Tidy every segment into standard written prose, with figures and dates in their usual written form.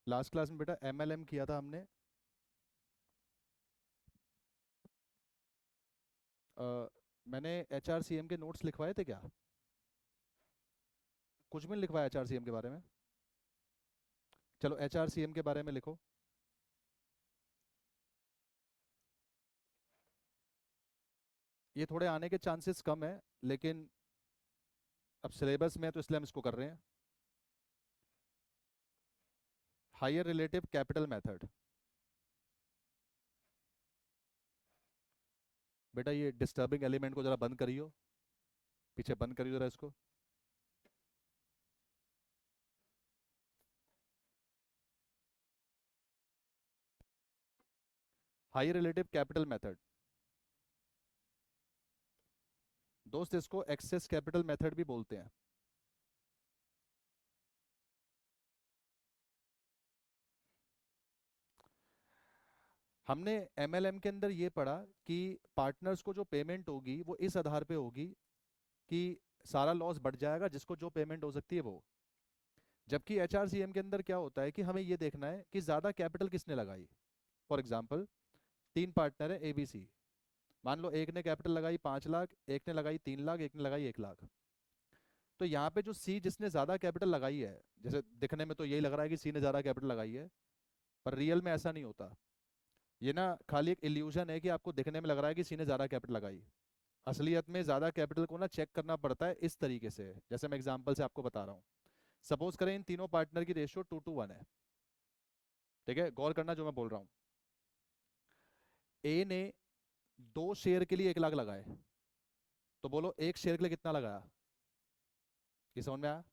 Last class में बेटा MLM किया था हमने। अ, मैंने एचआरसीएम के नोट्स लिखवाए थे क्या? कुछ भी नहीं लिखवाया एचआरसीएम के बारे में? चलो एचआरसीएम के बारे में लिखो। ये थोड़े आने के चांसेस कम है, लेकिन अब सिलेबस में है तो इसलिए हम इसको कर रहे हैं। Higher relative capital method. बेटा ये डिस्टर्बिंग एलिमेंट को जरा बंद करियो, पीछे बंद करियो जरा इसको। हायर रिलेटिव कैपिटल मेथड, दोस्त इसको एक्सेस कैपिटल मेथड भी बोलते हैं। हमने एमएलएम के अंदर ये पढ़ा कि पार्टनर्स को जो पेमेंट होगी वो इस आधार पे होगी कि सारा लॉस बढ़ जाएगा, जिसको जो पेमेंट हो सकती है वो। जबकि एचआरसीएम के अंदर क्या होता है कि हमें ये देखना है कि ज़्यादा कैपिटल किसने लगाई। फॉर एग्जाम्पल, तीन पार्टनर है एबीसी। मान लो एक ने कैपिटल लगाई 5 लाख, एक ने लगाई 3 लाख, एक ने लगाई 1 लाख। तो यहाँ पे जो सी जिसने ज़्यादा कैपिटल लगाई है, जैसे दिखने में तो यही लग रहा है कि सी ने ज़्यादा कैपिटल लगाई है, पर रियल में ऐसा नहीं होता। ये ना खाली एक इल्यूजन है कि आपको दिखने में लग रहा है कि सी ने ज़्यादा कैपिटल लगाई। असलियत में ज़्यादा कैपिटल को ना चेक करना पड़ता है इस तरीके से, जैसे मैं एग्जांपल से आपको बता रहा हूँ। सपोज करें इन तीनों पार्टनर की रेशियो 2:1 है। ठीक है, गौर करना जो मैं बोल रहा हूँ। ए ने 2 शेयर के लिए 1 लाख लगाए, तो बोलो एक शेयर के लिए कितना लगाया? ये समझ में आया?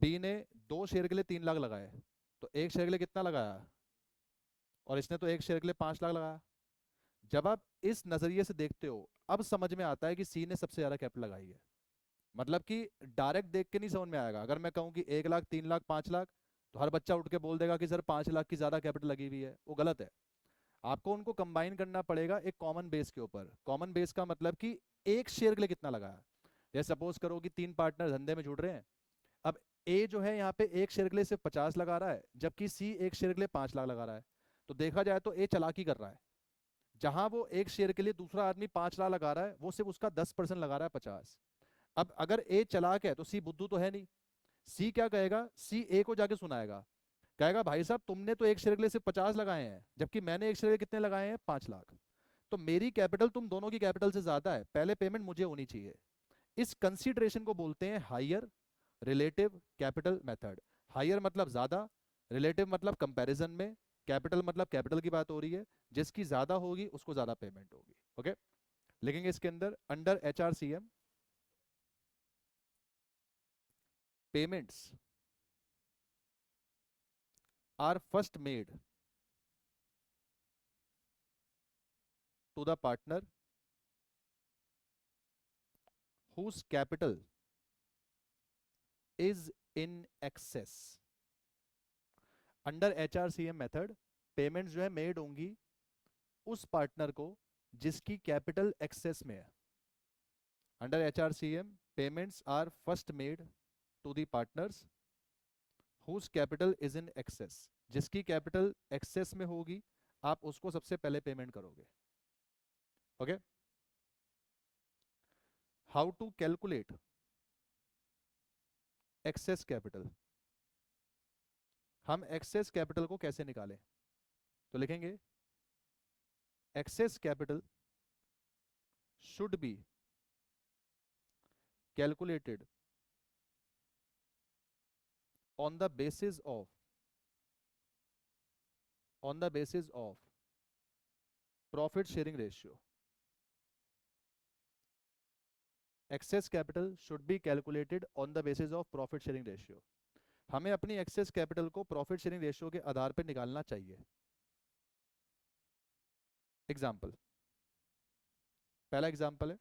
बी ने 2 शेयर के लिए 3 लाख लगाए, तो एक शेयर के लिए कितना लगाया? और इसने तो एक शेयर के लिए 5 लाख लगाया। जब आप इस नजरिए से देखते हो, अब समझ में आता है कि सी ने सबसे ज्यादा कैपिटल लगाई है। मतलब कि डायरेक्ट देख के नहीं समझ में आएगा। अगर मैं कहूँ कि 1 लाख, 3 लाख, 5 लाख, तो हर बच्चा उठ के बोल देगा कि सर 5 लाख की ज्यादा कैपिटल लगी हुई है। वो गलत है। आपको उनको कंबाइन करना पड़ेगा एक कॉमन बेस के ऊपर। कॉमन बेस का मतलब कि एक शेयर के लिए कितना लगाया। जैसे सपोज करो कि तीन पार्टनर धंधे में जुड़ रहे हैं। अब ए जो है यहाँ पे एक शेयर के लिए सिर्फ 50 लगा रहा है, जबकि सी एक शेयर के लिए 5 लाख लगा रहा है। तो देखा जाए तो ए चालाकी कर रहा है। जहां वो एक शेयर के लिए दूसरा आदमी 5 लाख लगा रहा है, वो सिर्फ उसका 10% लगा रहा है, 50। अब अगर ए चालाक है तो सी बुद्धू तो है नहीं। सी क्या कहेगा? सी ए को जाके सुनाएगा, कहेगा भाई साहब तुमने तो एक शेयर के लिए सिर्फ 50 लगाए हैं, जबकि मैंने एक शेयर के लिए कितने लगाए हैं? 5 लाख। तो मेरी कैपिटल तुम दोनों की कैपिटल से ज्यादा है, पहले पेमेंट मुझे होनी चाहिए। इस कंसीडरेशन को बोलते हैं higher relative capital method. Higher मतलब ज्यादा, रिलेटिव मतलब कंपैरिजन में, कैपिटल मतलब कैपिटल की बात हो रही है। जिसकी ज्यादा होगी उसको ज्यादा पेमेंट होगी। ओके, लिखेंगे इसके अंदर under HRCM payments are first made to the partner whose capital is in excess। Under HRCM method payments जो है मेड होंगी उस पार्टनर को जिसकी कैपिटल एक्सेस में है। Under HRCM payments are first made to the partners whose capital is in excess. जिसकी capital excess में होगी आप उसको सबसे पहले पेमेंट करोगे। Okay, how to calculate excess capital. हम एक्सेस कैपिटल को कैसे निकालें? तो लिखेंगे excess capital should be calculated on the basis of profit sharing ratio। excess capital should be calculated on the basis of profit sharing ratio। हमें अपनी access capital को profit sharing ratio के आधार पर निकालना चाहिए। एग्जाम्पल, पहला एग्जाम्पल है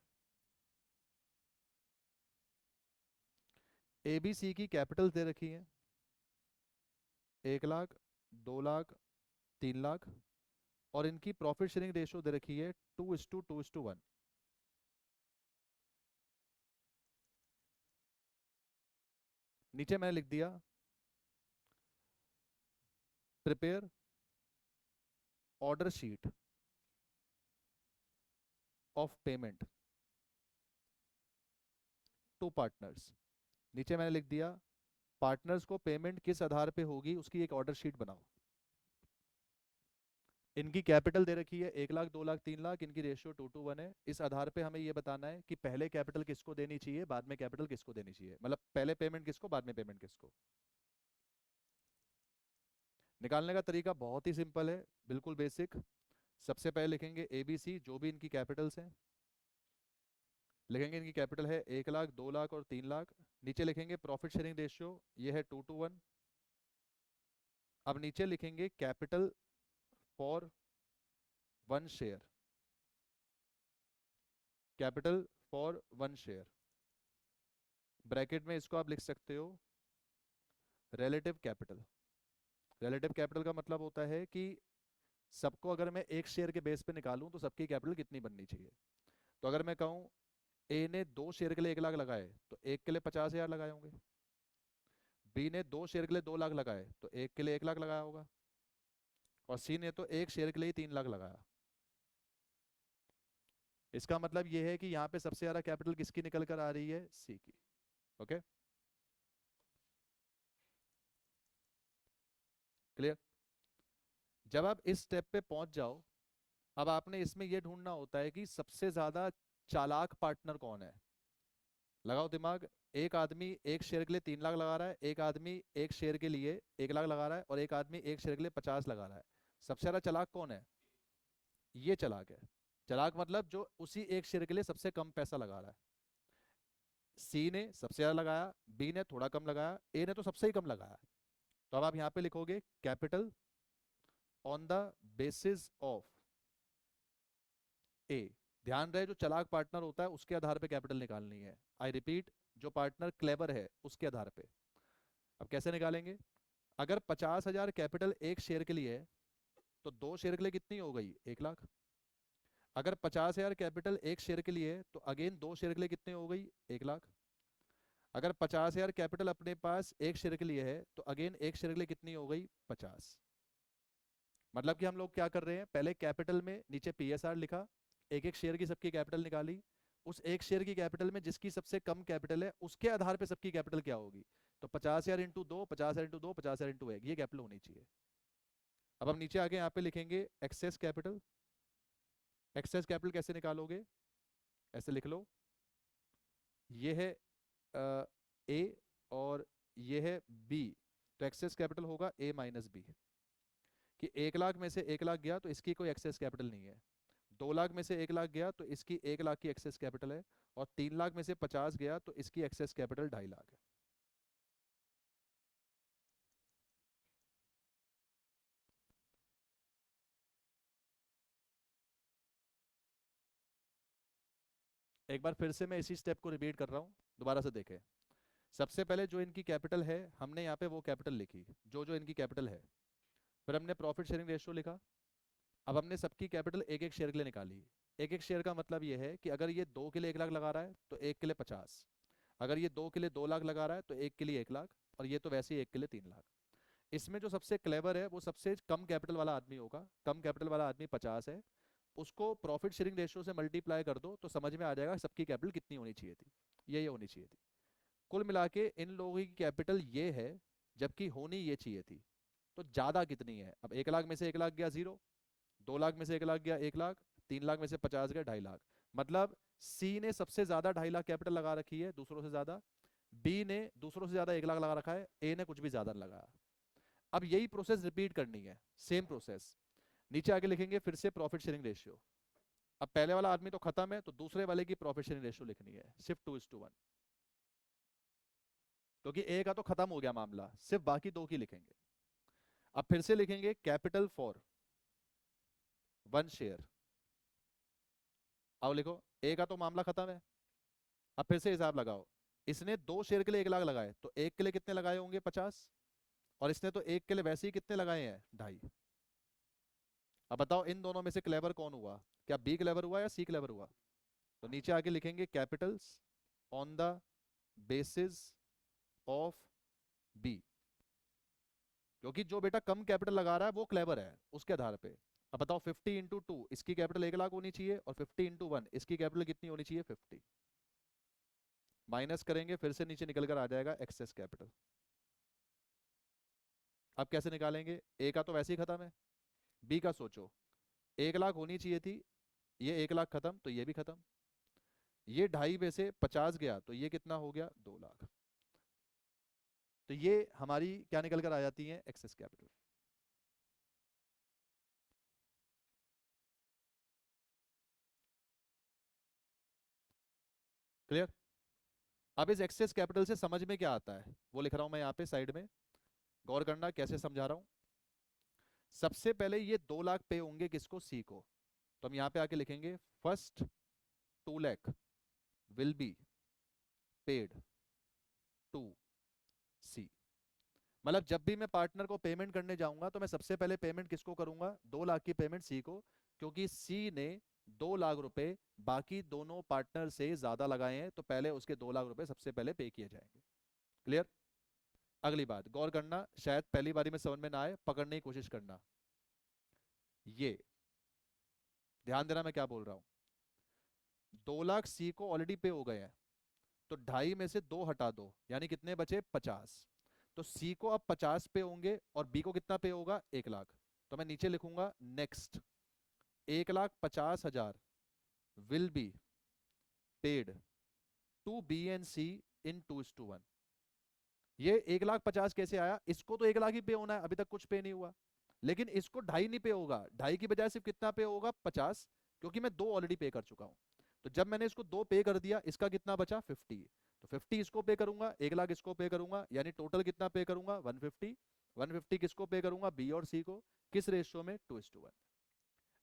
ABC की कैपिटल दे रखी है 1 लाख, 2 लाख, 3 लाख, और इनकी प्रॉफिट शेयरिंग रेशियो दे रखी है 2:2:1। नीचे मैंने लिख दिया prepare order sheet of payment to partners. नीचे मैंने लिख दिया पार्टनर्स को पेमेंट किस आधार पे होगी उसकी एक ऑर्डर शीट बनाओ। इनकी कैपिटल दे रखी है 1 लाख 2 लाख 3 लाख, इनकी रेशियो 2:1 है। इस आधार पे हमें ये बताना है कि पहले कैपिटल किसको देनी चाहिए, बाद में कैपिटल किसको देनी चाहिए, मतलब पहले पेमेंट किसको, बाद में पेमेंट किसको। निकालने का तरीका बहुत ही सिंपल है, बिल्कुल बेसिक। सबसे पहले लिखेंगे ABC, जो भी इनकी कैपिटल्स हैं लिखेंगे। इनकी कैपिटल है 1 लाख 2 लाख और 3 लाख। नीचे लिखेंगे प्रॉफिट शेयरिंग रेशियो, ये है 2:1। अब नीचे लिखेंगे capital for 1 share, capital for 1 share. Bracket में इसको आप लिख सकते हो रिलेटिव कैपिटल। रिलेटिव कैपिटल का मतलब होता है कि सबको अगर मैं एक शेयर के बेस पे निकालूं तो सबकी कैपिटल कितनी बननी चाहिए। तो अगर मैं कहूं ए ने 2 शेयर के लिए 1 लाख लगाए तो एक के लिए 50,000 लगाए होंगे। बी ने 2 शेयर के लिए 2 लाख लगाए तो एक के लिए 1 लाख लगाया होगा। और सी ने तो एक शेयर के लिए 3 लाख लगाया। इसका मतलब यह है कि यहाँ पे सबसे ज्यादा कैपिटल किसकी निकल कर आ रही है, सी की। Okay, clear. जब आप इस स्टेप पे पहुंच जाओ, अब आपने इसमें यह ढूंढना होता है कि सबसे ज्यादा चालाक पार्टनर कौन है। लगाओ दिमाग। एक आदमी एक शेयर के लिए 3 लाख लगा रहा है, एक आदमी एक शेयर के लिए 1 लाख लगा रहा है, और एक आदमी एक शेयर के लिए 50 लगा रहा है। सबसे ज्यादा चालाक कौन है, ये चालाक है। चालाक मतलब जो उसी एक शेयर के लिए सबसे कम पैसा लगा रहा है। सी ने सबसे ज्यादा लगाया, बी ने थोड़ा कम लगाया, ए ने तो सबसे ही कम लगाया। तो अब आप यहाँ पे लिखोगे capital on the basis of A. ध्यान रहे जो चालाक पार्टनर होता है उसके आधार पे कैपिटल निकालनी है। आई रिपीट, जो पार्टनर क्लेवर है उसके आधार पे। अब कैसे निकालेंगे, अगर 50,000 कैपिटल एक शेयर के लिए है तो 2 शेयर के लिए कितनी हो गई, 1 लाख। अगर 50,000 कैपिटल एक शेयर के लिए है तो अगेन 2 शेयर के लिए कितनी हो गई, 1 लाख। अगर 50,000 कैपिटल अपने पास एक शेयर के लिए है तो अगेन एक शेयर के लिए कितनी हो गई, 50। मतलब कि हम लोग क्या कर रहे हैं, पहले कैपिटल में नीचे PSR लिखा, एक एक शेयर की सबकी कैपिटल निकाली। उस एक शेयर की कैपिटल में जिसकी सबसे कम कैपिटल है उसके आधार पे सबकी कैपिटल क्या होगी। तो 50,000 इंटू 2, 50,000 इंटू 2, 50,000 इंटू 1, ये कैपिटल होनी चाहिए। अब हम नीचे आके यहाँ पे लिखेंगे एक्सेस कैपिटल। एक्सेस कैपिटल कैसे निकालोगे, ऐसे लिख लो, ये है ए और ये है बी। तो एक्सेस कैपिटल होगा A-B, कि 1 लाख में से 1 लाख गया तो इसकी कोई एक्सेस कैपिटल नहीं है। 2 लाख में से 1 लाख गया तो इसकी 1 लाख की एक्सेस कैपिटल है। और 3 लाख में से 50 गया तो इसकी एक्सेस कैपिटल 2.5 लाख है। एक बार फिर से मैं इसी स्टेप को रिपीट कर रहा हूँ, दोबारा से देखें। सबसे पहले जो इनकी कैपिटल है हमने यहाँ पे वो कैपिटल लिखी, जो जो इनकी कैपिटल है। फिर हमने प्रॉफिट शेयरिंग रेशियो लिखा। अब हमने सबकी कैपिटल एक एक शेयर के लिए निकाली। एक एक शेयर का मतलब ये है कि अगर ये 2 के लिए 1 लाख लगा रहा है तो एक के लिए 50। अगर ये 2 के लिए 2 लाख लगा रहा है तो एक के लिए 1 लाख। और ये तो वैसे ही एक के लिए 3 लाख। इसमें जो सबसे क्लेवर है वो सबसे कम कैपिटल वाला आदमी होगा। कम कैपिटल वाला आदमी 50 है। उसको प्रॉफिट शेयरिंग रेशियो से मल्टीप्लाई कर दो तो समझ में आ जाएगा सबकी कैपिटल कितनी होनी चाहिए थी, ये होनी चाहिए थी। कुल मिला के इन लोगों की कैपिटल ये है, जबकि होनी ये चाहिए थी। तो ज्यादा कितनी है, अब 1 लाख में से 1 लाख गया 0, 2 लाख में से 1 लाख गया 1 लाख, 3 लाख में से 50 गया 2.5 लाख। मतलब सी ने सबसे ज्यादा 2.5 लाख कैपिटल लगा रखी है दूसरों से ज्यादा। बी ने दूसरों से ज्यादा 1 लाख लगा रखा है, ए ने कुछ भी ज्यादा नहीं लगाया। अब यही प्रोसेस रिपीट करनी है, सेम प्रोसेस। नीचे आगे लिखेंगे फिर से प्रॉफिट शेयरिंग रेशियो। अब पहले वाला आदमी तो खत्म है तो दूसरे वाले की प्रॉफिट शेयरिंग रेशियो लिखनी है, शिफ्ट 2:1। क्योंकि ए का तो खत्म हो गया मामला, सिर्फ बाकी 2 की लिखेंगे। अब फिर से लिखेंगे कैपिटल फॉर 1 शेयर। अब लिखो ए का तो मामला खत्म है। अब फिर से हिसाब लगाओ, इसने 2 शेयर के लिए 1 लाख लगाए तो एक के लिए कितने लगाए होंगे, 50। और इसने तो एक के लिए वैसे ही कितने लगाए हैं, 2.5। अब बताओ इन दोनों में से क्लेवर कौन हुआ, क्या बी क्लेवर हुआ या सी क्लेवर हुआ। तो नीचे आके लिखेंगे capitals on the basis of B. क्योंकि जो बेटा कम कैपिटल लगा रहा है वो क्लेवर है उसके आधार पे। अब बताओ 50 × 2 इसकी कैपिटल 1 लाख होनी चाहिए, और 50 × 1 इसकी कैपिटल कितनी होनी चाहिए 50। माइनस करेंगे फिर से नीचे निकल कर आ जाएगा एक्सेस कैपिटल। अब कैसे निकालेंगे, ए का तो वैसे ही खत्म है, बी का सोचो। 1 लाख होनी चाहिए थी, ये 1 लाख खत्म तो ये भी खत्म। ये 2.5 में से 50 गया तो ये कितना हो गया 2 लाख। तो ये हमारी क्या निकल कर आ जाती है एक्सेस कैपिटल। क्लियर। अब इस एक्सेस कैपिटल से समझ में क्या आता है वो लिख रहा हूं मैं यहाँ पे साइड में, गौर करना कैसे समझा रहा हूं। सबसे पहले ये 2 लाख पे होंगे किसको, सी को। तो हम यहाँ पे आके लिखेंगे first 2 lakh will be paid to C. मतलब जब भी मैं पार्टनर को पेमेंट करने जाऊंगा तो मैं सबसे पहले पेमेंट किसको करूंगा, 2 लाख की पेमेंट सी को, क्योंकि सी ने 2 लाख रुपए बाकी दोनों पार्टनर से ज्यादा लगाए हैं, तो पहले उसके 2 लाख रुपए सबसे पहले पे किए जाएंगे। क्लियर। अगली बात गौर करना, शायद पहली बारी में समझ में ना आए, पकड़ने की कोशिश करना। ये ध्यान देना मैं क्या बोल रहा हूं। 2 लाख सी को ऑलरेडी पे हो गए हैं, तो 2.5 में से 2 हटा दो, यानी कितने बचे 50। तो सी को अब 50 पे होंगे और बी को कितना पे होगा 1 लाख। तो मैं नीचे लिखूंगा next 1,50,000 will be paid to B and C in 2:1। ये 1,50,000 कैसे आया, इसको तो 1 लाख ही पे होना है, अभी तक कुछ पे नहीं हुआ। लेकिन इसको 2.5 नहीं पे होगा, 2.5 की बजाय सिर्फ कितना पे होगा 50, क्योंकि मैं 2 ऑलरेडी पे कर चुका हूं। तो जब मैंने इसको 2 पे कर दिया, इसका कितना बचा 50। तो 50 इसको पे करूंगा, 1 लाख इसको पे करूंगा, यानी टोटल कितना पे करूंगा 150। 150 किसको पे करूंगा, बी और सी को। किस रेशियो में 2:1।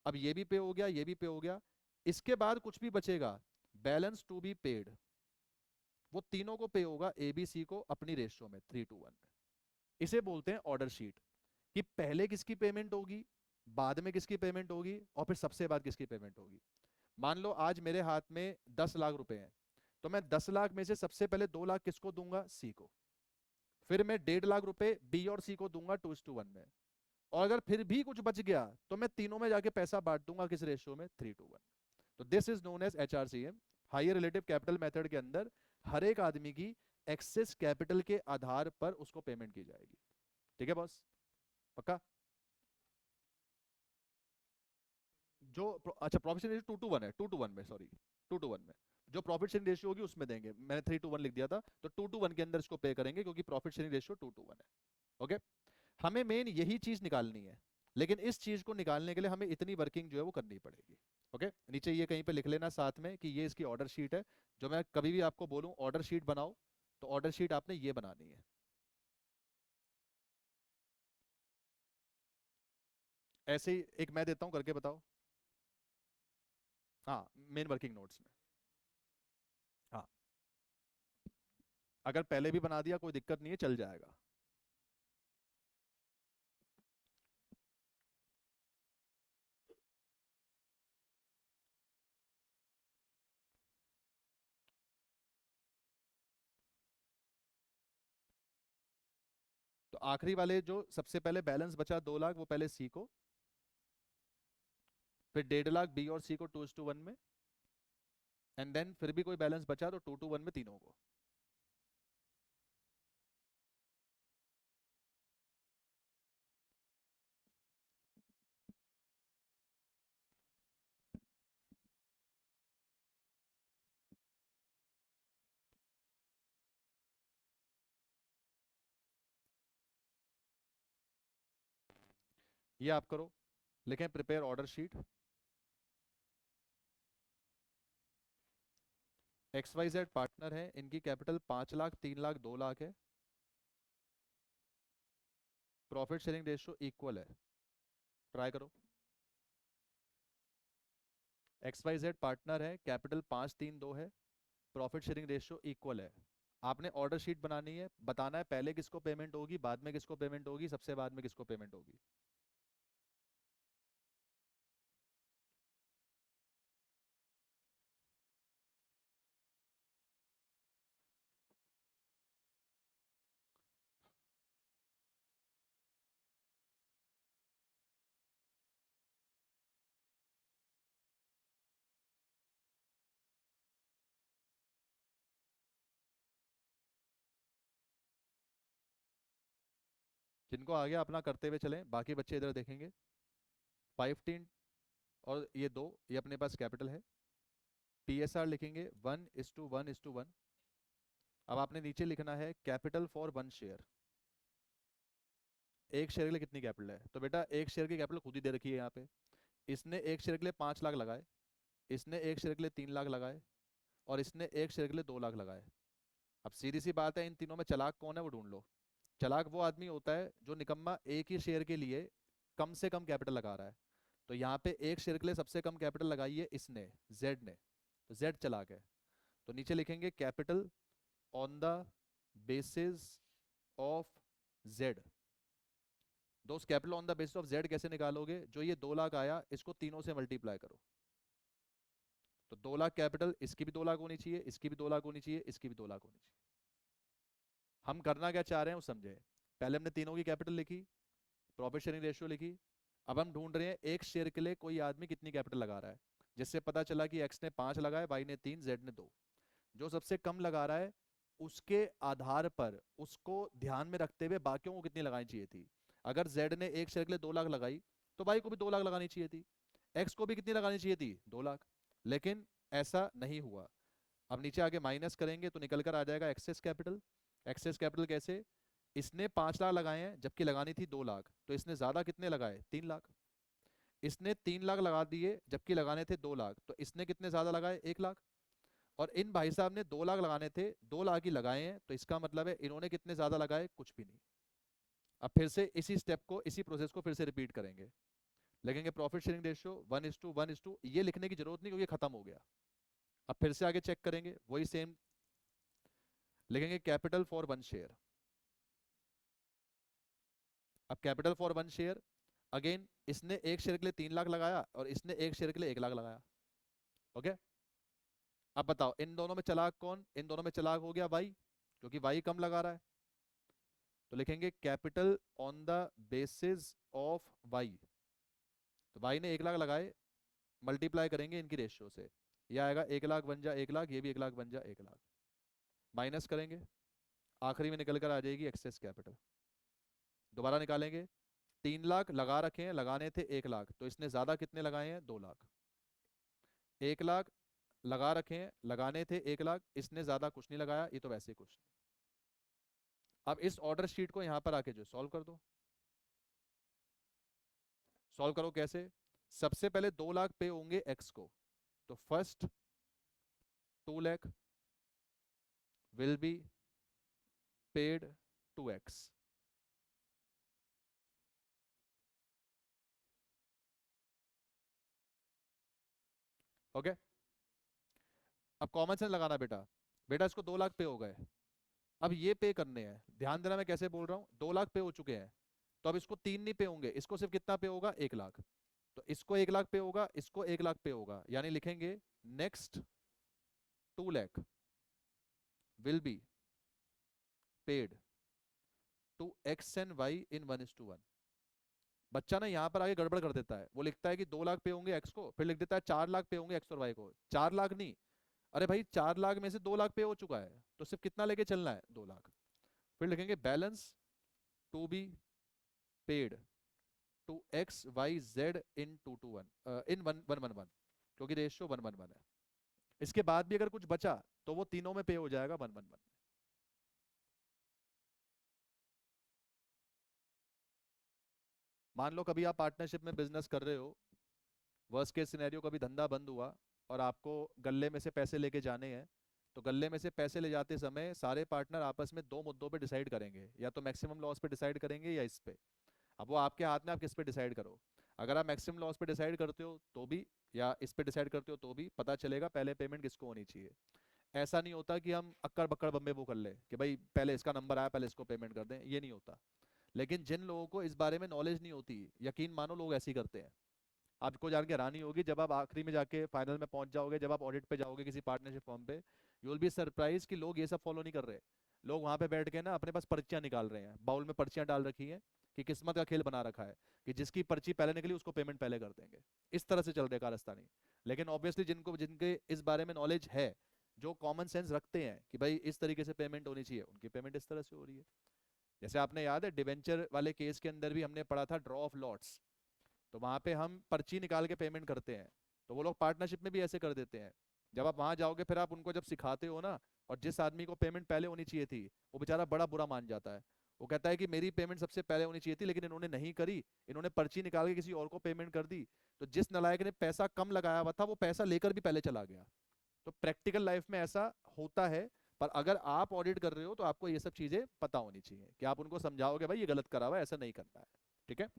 अब ये भी पे हो गया, ये भी पे हो गया। इसके बाद कुछ भी बचेगा बैलेंस टू बी पेड, वो तीनों को पे होगा ए बी सी को अपनी रेशियो में 3:1 में। इसे बोलते हैं ऑर्डर शीट, कि पहले किसकी पेमेंट होगी, बाद में किसकी पेमेंट होगी, और फिर सबसे बाद किसकी पेमेंट होगी। मान लो आज मेरे हाथ में 10 लाख रुपए हैं, तो मैं 10 लाख में से सबसे पहले 2 लाख किसको दूंगा, सी को। फिर मैं 1.5 लाख रुपए बी और सी को दूंगा 2:1 में। और अगर फिर भी कुछ बच गया तो मैं तीनों में जाके पैसा बांट दूंगा किस रेशियो में 3:1। तो this is known as HRCM, higher relative capital method के अंदर हर एक आदमी की एक्सेस कैपिटल के आधार पर उसको पेमेंट की जाएगी। ठीक है बॉस, पक्का। अच्छा प्रॉफिट शेयरिंग रेशियो 2:1 है, 2:1 में, सॉरी 2:1 में। जो प्रॉफिट शेयरिंग रेशियो होगी उसमें देंगे, मैंने 3:1 लिख दिया था, तो 2:1 के अंदर इसको पे करेंगे, क्योंकि प्रॉफिट शेयरिंग रेशियो 2:1 है। ओके। हमें मेन यही चीज निकालनी है, लेकिन इस चीज को निकालने के लिए हमें इतनी वर्किंग जो है वो करनी पड़ेगी। ओके, नीचे ये कहीं पे लिख लेना साथ में कि ये इसकी ऑर्डर शीट है। जो मैं कभी भी आपको बोलूं ऑर्डर शीट बनाओ, तो ऑर्डर शीट आपने ये बनानी है। ऐसे ही एक मैं देता हूं, करके बताओ। हाँ, मेन वर्किंग नोट्स में। हाँ, अगर पहले भी बना दिया कोई दिक्कत नहीं है, चल जाएगा। तो आखिरी वाले जो सबसे पहले बैलेंस बचा 2 लाख, वो पहले सी को, फिर 1.5 लाख बी और सी को 2:1 में, एंड देन फिर भी कोई बैलेंस बचा तो 2:1 में तीनों को। ये आप करो, लिखें prepare order sheet. XYZ partner है, इनकी कैपिटल 5 लाख, 3 लाख, 2 लाख है। प्रॉफिट शेयरिंग रेशियो इक्वल है, ट्राई करो। XYZ पार्टनर है, कैपिटल 5, 3, 2 है, प्रॉफिट शेयरिंग रेशियो इक्वल है। आपने ऑर्डर शीट बनानी है, बताना है पहले किसको पेमेंट होगी, बाद में किसको पेमेंट होगी, सबसे बाद में किसको पेमेंट होगी। जिनको आ गया अपना करते हुए चलें, बाकी बच्चे इधर देखेंगे। 15 और ये 2, ये अपने पास कैपिटल है। PSR लिखेंगे 1:1:1। अब आपने नीचे लिखना है कैपिटल फॉर 1 शेयर। एक शेयर के लिए कितनी कैपिटल है? तो बेटा एक शेयर की कैपिटल खुद ही दे रखी है यहाँ पे। इसने एक शेयर के लिए 5 लाख लगाए, इसने एक शेयर के लिए 3 लाख लगाए, और इसने एक शेयर के लिए 2 लाख लगाए। अब सीधी सी बात है, इन तीनों में चालाक कौन है वो ढूंढ लो। चालाक वो आदमी होता है जो निकम्मा एक ही शेयर के लिए कम से कम कैपिटल लगा रहा है। तो यहाँ पे एक शेयर के लिए सबसे कम कैपिटल लगाई है इसने, जेड ने, तो जेड चालाक है। तो नीचे लिखेंगे capital on the basis of Z. दोस्त capital on the basis of Z कैसे निकालोगे? जो ये 2 लाख आया इसको तीनों से मल्टीप्लाई करो। तो 2 लाख कैपिटल, इसकी भी 2 लाख होनी चाहिए, इसकी भी 2 लाख होनी चाहिए, इसकी भी 2 लाख होनी चाहिए। हम करना क्या चाह रहे हैं वो समझे। पहले हमने तीनों की कैपिटल लिखी, प्रॉफिट शेयरिंग रेशियो लिखी। अब हम ढूंढ रहे हैं एक शेयर के लिए कोई आदमी कितनी कैपिटल लगा रहा है, जिससे पता चला कि एक्स ने 5 लगाए, वाई ने 3, जेड ने 2। जो सबसे कम लगा रहा है उसके आधार पर उसको ध्यान में रखते हुए बाकियों को कितनी लगानी चाहिए थी। अगर जेड ने एक शेयर के लिए 2 लाख लगाई तो वाई को भी 2 लाख लगानी चाहिए थी, एक्स को भी कितनी लगानी चाहिए थी? 2 लाख। लेकिन ऐसा नहीं हुआ। अब नीचे आगे माइनस करेंगे तो निकल कर आ जाएगा एक्सेस कैपिटल। एक्सेस कैपिटल कैसे? इसने 5 लाख लगाए हैं जबकि लगानी थी 2 लाख, तो इसने ज्यादा कितने लगाए? 3 लाख। इसने 3 लाख लगा दिए जबकि लगाने थे 2 लाख, तो इसने कितने ज्यादा लगाए? 1 लाख। और इन भाई साहब ने 2 लाख लगाने थे, 2 लाख ही लगाए हैं, तो इसका मतलब है इन्होंने कितने ज्यादा लगाए? कुछ भी नहीं। अब फिर से इसी स्टेप को, इसी प्रोसेस को फिर से रिपीट करेंगे। लिखेंगे प्रॉफिट शेयरिंग रेशियो 1:1:, ये लिखने की जरूरत नहीं क्योंकि खत्म हो गया। अब फिर से आगे चेक करेंगे, वही सेम लिखेंगे कैपिटल फॉर 1 शेयर। अब कैपिटल फॉर 1 शेयर अगेन, इसने एक शेयर के लिए 3 लाख लगाया और इसने एक शेयर के लिए 1 लाख लगाया। ओके। अब बताओ इन दोनों में चालाक कौन? इन दोनों में चालाक हो गया वाई, क्योंकि वाई कम लगा रहा है। तो लिखेंगे capital on the basis of Y. तो वाई ने 1 लाख लगाए, मल्टीप्लाई करेंगे इनकी रेशियो से, यह आएगा 1 लाख बन जा 1 लाख, ये भी 1 लाख बन जा 1 लाख। माइनस करेंगे, आखिरी में निकल कर आ जाएगी एक्सेस कैपिटल। दोबारा निकालेंगे, 3 लाख लगा रखे हैं, लगाने थे 1 लाख, तो इसने ज्यादा कितने लगाए हैं? 2 लाख। 1 लाख लगा रखे हैं, लगाने थे 1 लाख, इसने ज्यादा कुछ नहीं लगाया, ये तो वैसे ही कुछ नहीं। अब इस ऑर्डर शीट को यहां पर आके जो सॉल्व कर दो। सॉल्व करो कैसे? सबसे पहले 2 लाख पे होंगे एक्स को, तो first 2 lakh will be paid to X. Okay. अब कॉमन सेंस लगाना बेटा। बेटा इसको 2 लाख पे हो गए, अब ये पे करने हैं। ध्यान देना मैं कैसे बोल रहा हूँ, 2 लाख पे हो चुके हैं, तो अब इसको 3 नहीं पे होंगे, इसको सिर्फ कितना पे होगा? 1 लाख। तो इसको 1 लाख पे होगा, इसको 1 लाख पे होगा, यानी लिखेंगे next 2 lakh will be paid to X and Y in 1:1। बच्चा ना यहाँ पर आगे गड़बड़ कर देता है, वो लिखता है कि 2 लाख पे होंगे एक्स को, फिर लिख देता है 4 लाख पे होंगे एक्स और वाई को। 4 लाख नहीं, अरे भाई 4 लाख में से 2 लाख पे हो चुका है, तो सिर्फ कितना लेके चलना है? 2 लाख। फिर लिखेंगे balance to be paid to X Y Z in 2:1 in 1:1, क्योंकि रेशियो 1:1 है। इसके बाद भी अगर कुछ बचा तो वो तीनों में पे हो जाएगा 1:1। मान लो कभी आप पार्टनरशिप में बिजनेस कर रहे हो, वर्स्ट केस सिनेरियो कभी धंधा बंद हुआ और आपको गल्ले में से पैसे लेके जाने हैं, तो गल्ले में से पैसे ले जाते समय सारे पार्टनर आपस में 2 मुद्दों पे डिसाइड करेंगे, या तो मैक्सिमम लॉस पे डिसाइड करेंगे या इस पे। अब वो आपके हाथ में, आप किस पे डिसाइड करो। अगर आप मैक्सिमम लॉस पे डिसाइड करते हो तो भी, या इस पे डिसाइड करते हो तो भी, पता चलेगा पहले पेमेंट किसको होनी चाहिए। ऐसा नहीं होता कि हम अक्कड़ बक्कड़ बम्बे वो कर ले कि भाई पहले इसका नंबर आया पहले इसको पेमेंट कर दें, ये नहीं होता। लेकिन जिन लोगों को इस बारे में नॉलेज नहीं होती, यकीन मानो लोग ऐसे ही करते हैं। आपको जान के हैरानी होगी जब आप आखिरी में जाके फाइनल में पहुंच जाओगे, जब आप ऑडिट पे जाओगे किसी पार्टनरशिप फॉर्म पे, यू विल बी सरप्राइज कि लोग ये सब फॉलो नहीं कर रहे। लोग वहां पे बैठ के ना अपने पास पर्चियां निकाल रहे हैं, बाउल में पर्चियां डाल रखी हैं कि किस्मत का खेल बना रखा है कि जिसकी पर्ची पहले निकली उसको पेमेंट पहले कर देंगे। इस तरह से चल रहे कारस्तानी। लेकिन ऑब्वियसली जिनको, जिनके इस बारे में नॉलेज है, जो कॉमन सेंस रखते हैं कि भाई इस तरीके से पेमेंट होनी चाहिए, उनकी पेमेंट इस तरह से हो रही है। जैसे आपने याद है डिवेंचर वाले केस के अंदर भी हमने पढ़ा था ड्रॉ ऑफ लॉट्स, तो वहां पे हम पर्ची निकाल के पेमेंट करते हैं, तो वो लोग पार्टनरशिप में भी ऐसे कर देते हैं। जब आप वहां जाओगे फिर आप उनको जब सिखाते हो ना, और जिस आदमी को पेमेंट पहले होनी चाहिए थी वो बेचारा बड़ा बुरा मान जाता है। वो कहता है कि मेरी पेमेंट सबसे पहले होनी चाहिए थी लेकिन इन्होंने नहीं करी, इन्होंने पर्ची निकाल के किसी और को पेमेंट कर दी। तो जिस नालायक ने पैसा कम लगाया हुआ था वो पैसा लेकर भी पहले चला गया। तो प्रैक्टिकल लाइफ में ऐसा होता है। पर अगर आप ऑडिट कर रहे हो तो आपको ये सब चीजें पता होनी चाहिए कि आप उनको समझाओगे भाई ये गलत करा हुआ है, ऐसा नहीं करना है। ठीक है।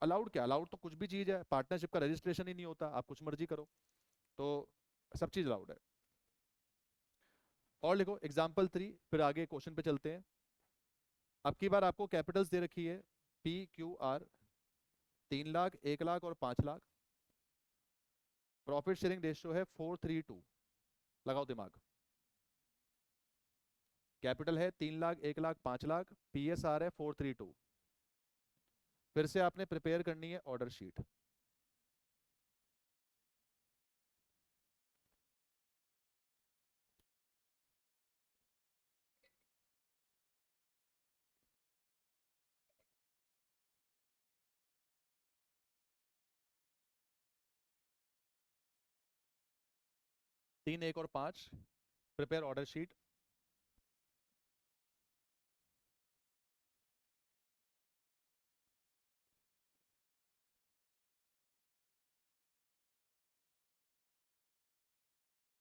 अलाउड क्या, अलाउड तो कुछ भी चीज है, पार्टनरशिप का रजिस्ट्रेशन ही नहीं होता, आप कुछ मर्जी करो। तो सब चीज अलाउड है। और लिखो एग्जाम्पल 3, फिर आगे क्वेश्चन पे चलते हैं। अब की बार आपको कैपिटल्स दे रखी है PQR, 3 लाख, 1 लाख और 5 लाख। प्रॉफिट शेयरिंग रेशियो है 4:3:2। लगाओ दिमाग। कैपिटल है 3 लाख, 1 लाख, 5 लाख, PSR है 4:3:2। फिर से आपने प्रिपेयर करनी है ऑर्डर शीट। 3, 1 और 5, प्रिपेयर ऑर्डर शीट।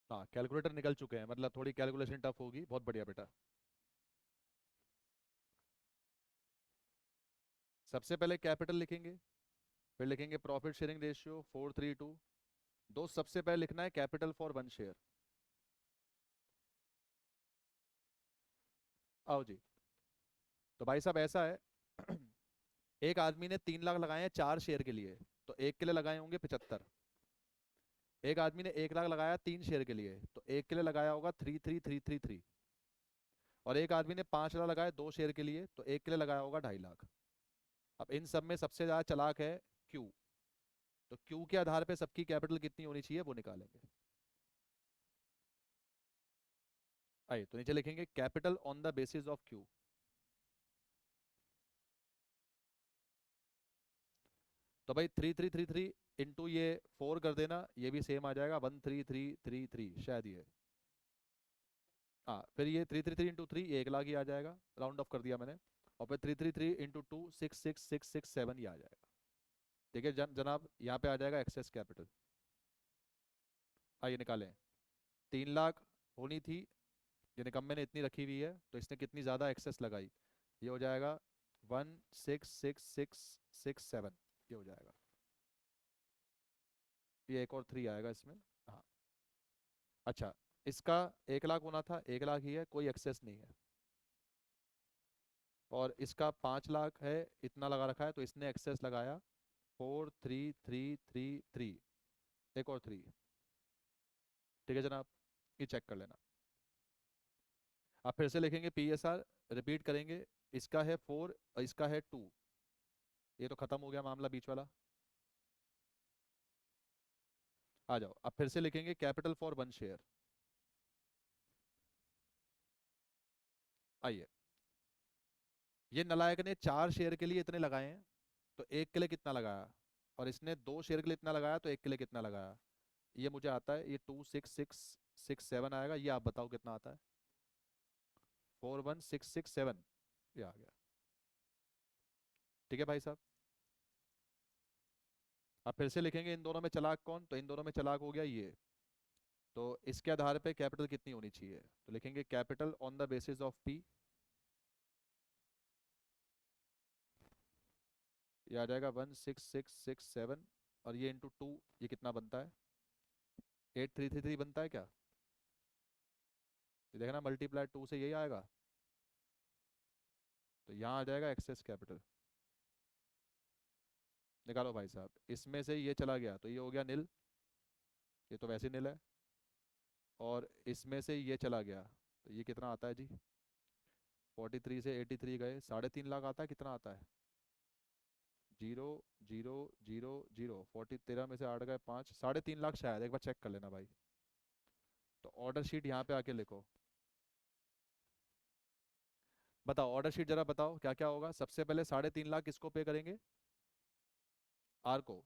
हाँ कैलकुलेटर निकल चुके हैं, मतलब थोड़ी कैलकुलेशन टफ होगी, बहुत बढ़िया बेटा। सबसे पहले कैपिटल लिखेंगे, फिर लिखेंगे प्रॉफिट शेयरिंग रेशियो 4:3:2। दोस्त सबसे पहले लिखना है कैपिटल फॉर 1 शेयर। आओ जी। तो भाई साहब ऐसा है एक आदमी ने 3 लाख लगाए हैं 4 शेयर के लिए, तो एक के लिए लगाए होंगे 75। एक आदमी ने 1 लाख लगाया 3 शेयर के लिए, तो एक के लिए लगाया होगा 33333। और एक आदमी ने 5 लाख लगाए 2 शेयर के लिए, तो एक के लिए लगाया होगा 2.5 लाख। अब इन सब में सबसे ज्यादा चालाक है क्यू, तो क्यू के आधार पे सबकी कैपिटल कितनी होनी चाहिए वो निकालेंगे। आइए तो नीचे लिखेंगे capital on the basis of Q. तो भाई 3333 इंटू ये 4 कर देना, ये भी सेम आ जाएगा 13333, शायद ये। हाँ फिर ये 333 इंटू 3, ये 1 लाख ही आ जाएगा, राउंड ऑफ कर दिया मैंने। और फिर 333 इंटू 2, 66667 ये आ जाएगा। ठीक है जनाब, यहाँ पे आ जाएगा एक्सेस कैपिटल। आइए निकालें। 3 लाख होनी थी, ये निकम्मे ने इतनी रखी हुई है, तो इसने कितनी ज़्यादा एक्सेस लगाई, ये हो जाएगा 166667, ये हो जाएगा। ये एक और 3 आएगा इसमें। हाँ। अच्छा, इसका 1 लाख होना था, 1 लाख ही है, कोई एक्सेस नहीं है। और इसका 5 लाख है, इतना लगा रखा है, तो इसने एक्सेस लगाया 43333, एक और 3। ठीक है जनाब, ये चेक कर लेना। आप फिर से लिखेंगे PSR, रिपीट करेंगे। इसका है 4 और इसका है 2, ये तो खत्म हो गया मामला बीच वाला। आ जाओ अब फिर से लिखेंगे कैपिटल फॉर 1 शेयर। आइए, ये नलायक ने 4 शेयर के लिए इतने लगाए हैं, तो एक के लिए कितना लगाया, और इसने 2 शेयर के लिए इतना लगाया, तो एक के लिए कितना लगाया। ये मुझे आता है, ये 26667 आएगा, ये आप बताओ कितना आता है। 41667, ये आ गया। ठीक है भाई साहब। अब फिर से लिखेंगे इन दोनों में चालाक कौन, तो इन दोनों में चालाक हो गया ये। तो इसके आधार पे कैपिटल कितनी होनी चाहिए, तो लिखेंगे capital on the basis of P, ये आ जाएगा 16667। और ये इंटू 2, ये कितना बनता है, 8333 बनता है क्या। ये देखना मल्टीप्लाई 2 से यही आएगा, तो यहाँ आ जाएगा एक्सेस कैपिटल। निकालो भाई साहब, इसमें से ये चला गया तो ये हो गया नील, ये तो वैसे नील है। और इसमें से ये चला गया तो ये कितना आता है जी, 43 से 83 गए, 3.5 लाख आता है, कितना आता है, 0 0 0 0, 13 में से 8 गए 5, 3.5 लाख शायद, एक बार चेक कर लेना भाई। तो ऑर्डर शीट यहाँ पे आके लिखो। बताओ ऑर्डर शीट जरा बताओ क्या क्या होगा। सबसे पहले 3.5 लाख किसको पे करेंगे? आर को।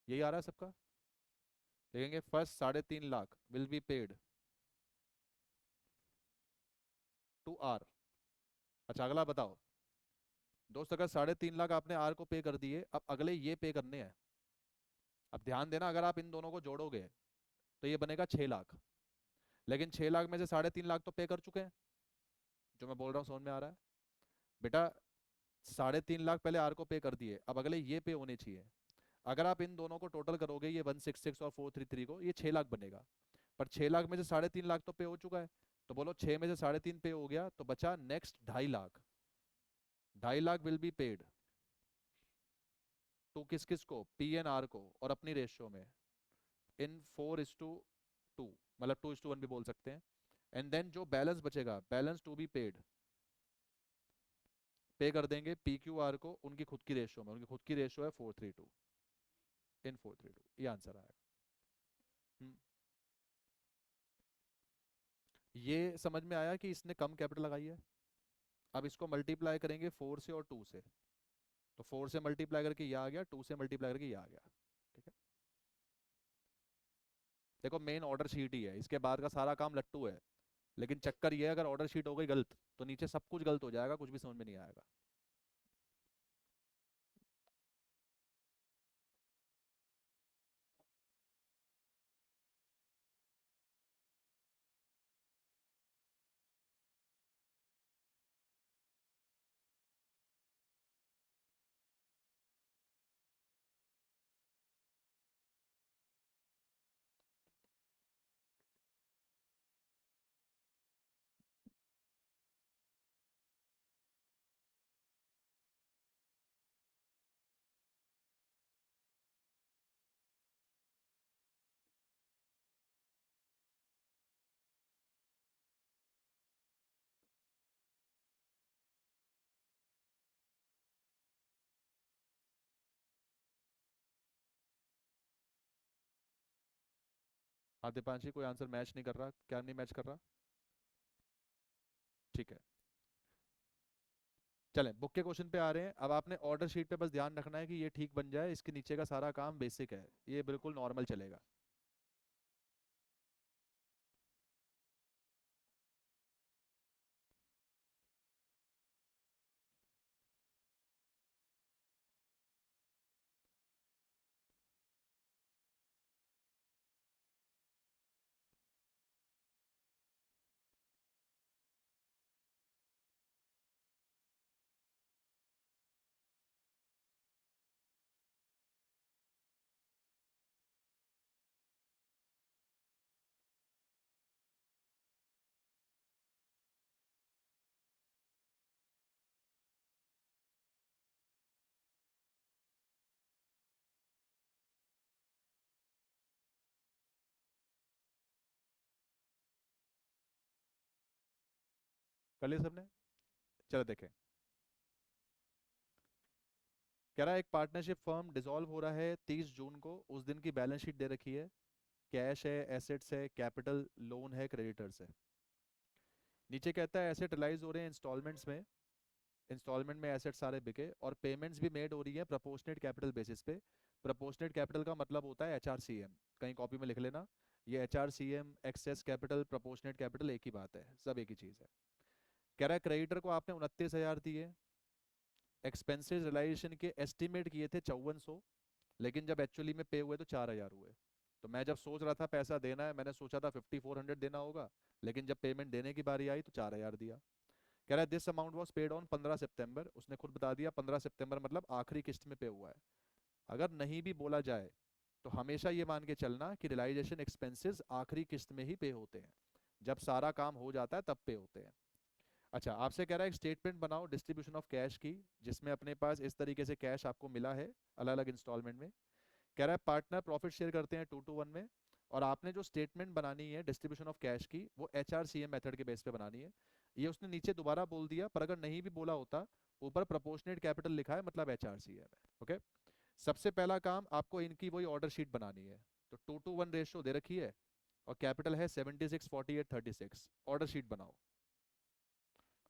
यही आ रहा है सबका। देखेंगे first 3.5 lakh will be paid to R. अच्छा अगला बताओ। दोस्त अगर 3.5 लाख आपने आर को पे कर दिए, अब अगले ये पे करने हैं। अब ध्यान देना, अगर आप इन दोनों को जोड़ोगे तो ये बनेगा 6 लाख। लेकिन 6 लाख में से 3.5 लाख तो पे कर चुके हैं। जो मैं बोल रहा हूँ समझ में आ रहा है बेटा? 3.5 लाख पहले आर को पे कर दिए, अब अगले ये पे होने चाहिए। अगर आप इन दोनों को टोटल करोगे, ये 166 और 433 को, ये 6 लाख बनेगा। पर 6 लाख में से 3.5 लाख तो पे हो चुका है। तो बोलो 6 में से 3.5 पे हो गया, तो बचा next 2.5 lakh. 2.5 lakh will be paid to किस किस को? पी एन आर को, और अपनी रेशियो में इन 4:2, मतलब 2:1 भी बोल सकते हैं। एंड देन जो बैलेंस बचेगा, बैलेंस टू बी पेड, पे कर देंगे पी क्यू आर को उनकी खुद की रेशियो में। उनकी खुद की रेशियो है 432, इन 432। ये आंसर आएगा। हम्म, ये समझ में आया कि इसने कम कैपिटल लगाई है। अब इसको मल्टीप्लाई करेंगे 4 से और 2 से। तो 4 से मल्टीप्लाई करके ये आ गया, 2 से मल्टीप्लाई करके ये आ गया। ठीक है। देखो मेन ऑर्डर शीट ही है, इसके बाद का सारा काम लट्टू है। लेकिन चक्कर ये है, अगर ऑर्डर शीट हो गई गलत तो नीचे सब कुछ गलत हो जाएगा, कुछ भी समझ में नहीं आएगा। हाँ दीपांशी, कोई आंसर मैच नहीं कर रहा, क्या नहीं मैच कर रहा? ठीक है। चलें बुक के क्वेश्चन पे आ रहे हैं। अब आपने ऑर्डर शीट पे बस ध्यान रखना है कि ये ठीक बन जाए, इसके नीचे का सारा काम बेसिक है, ये बिल्कुल नॉर्मल चलेगा। कर लिया सबने? चलो देखें। कह रहा है एक पार्टनरशिप फर्म डिसॉल्व हो रहा है 30 जून को। उस दिन की बैलेंस शीट दे रखी है। कैश है, एसेट्स है, कैपिटल, लोन है, क्रेडिटर्स है। नीचे कहता है एसेट रिलाइज हो रहे हैं इंस्टॉलमेंट्स में। इंस्टॉलमेंट में एसेट सारे बिके और पेमेंट्स भी मेड हो रही है प्रोपोर्शनेट कैपिटल बेसिस पे। प्रोपोर्शनेट कैपिटल का मतलब होता है एच आर सी एम। कहीं कॉपी में लिख लेना। ये H R C M, excess capital, proportionate capital एक ही बात है, सब एक ही चीज़ है। कह रहा है क्रेडिटर को आपने 29,000 दिए। एक्सपेंसेस रिलाइजेशन के एस्टिमेट किए थे 5400, लेकिन जब एक्चुअली में पे हुए तो 4,000 हुए। तो मैं जब सोच रहा था पैसा देना है, मैंने सोचा था 5400 देना होगा, लेकिन जब पेमेंट देने की बारी आई तो 4,000 दिया। कह रहा है this amount was paid on 15 सितंबर। उसने खुद बता दिया 15 सितंबर मतलब आखिरी किस्त में पे हुआ है। अगर नहीं भी बोला जाए तो हमेशा ये मान के चलना कि रियलाइजेशन एक्सपेंसेस आखिरी किस्त में ही पे होते हैं, जब सारा काम हो जाता है तब पे होते हैं। अच्छा आपसे कह रहा है एक स्टेटमेंट बनाओ डिस्ट्रीब्यूशन ऑफ कैश की, जिसमें अपने पास इस तरीके से कैश आपको मिला है अलग अलग इंस्टॉलमेंट में। कह रहा है पार्टनर प्रॉफिट शेयर करते हैं 2:1 में। और आपने जो स्टेटमेंट बनानी है डिस्ट्रीब्यूशन ऑफ कैश की, वो H R C M method के बेस पे बनानी है। ये उसने नीचे दोबारा बोल दिया, पर अगर नहीं भी बोला होता, ऊपर प्रोपोर्शनेट कैपिटल लिखा है मतलब एच आर सी एम है। ओके। सबसे पहला काम आपको इनकी वही ऑर्डर शीट बनानी है। तो 2:1 रेशियो दे रखी है और कैपिटल है 76, 48, 36। ऑर्डर शीट बनाओ।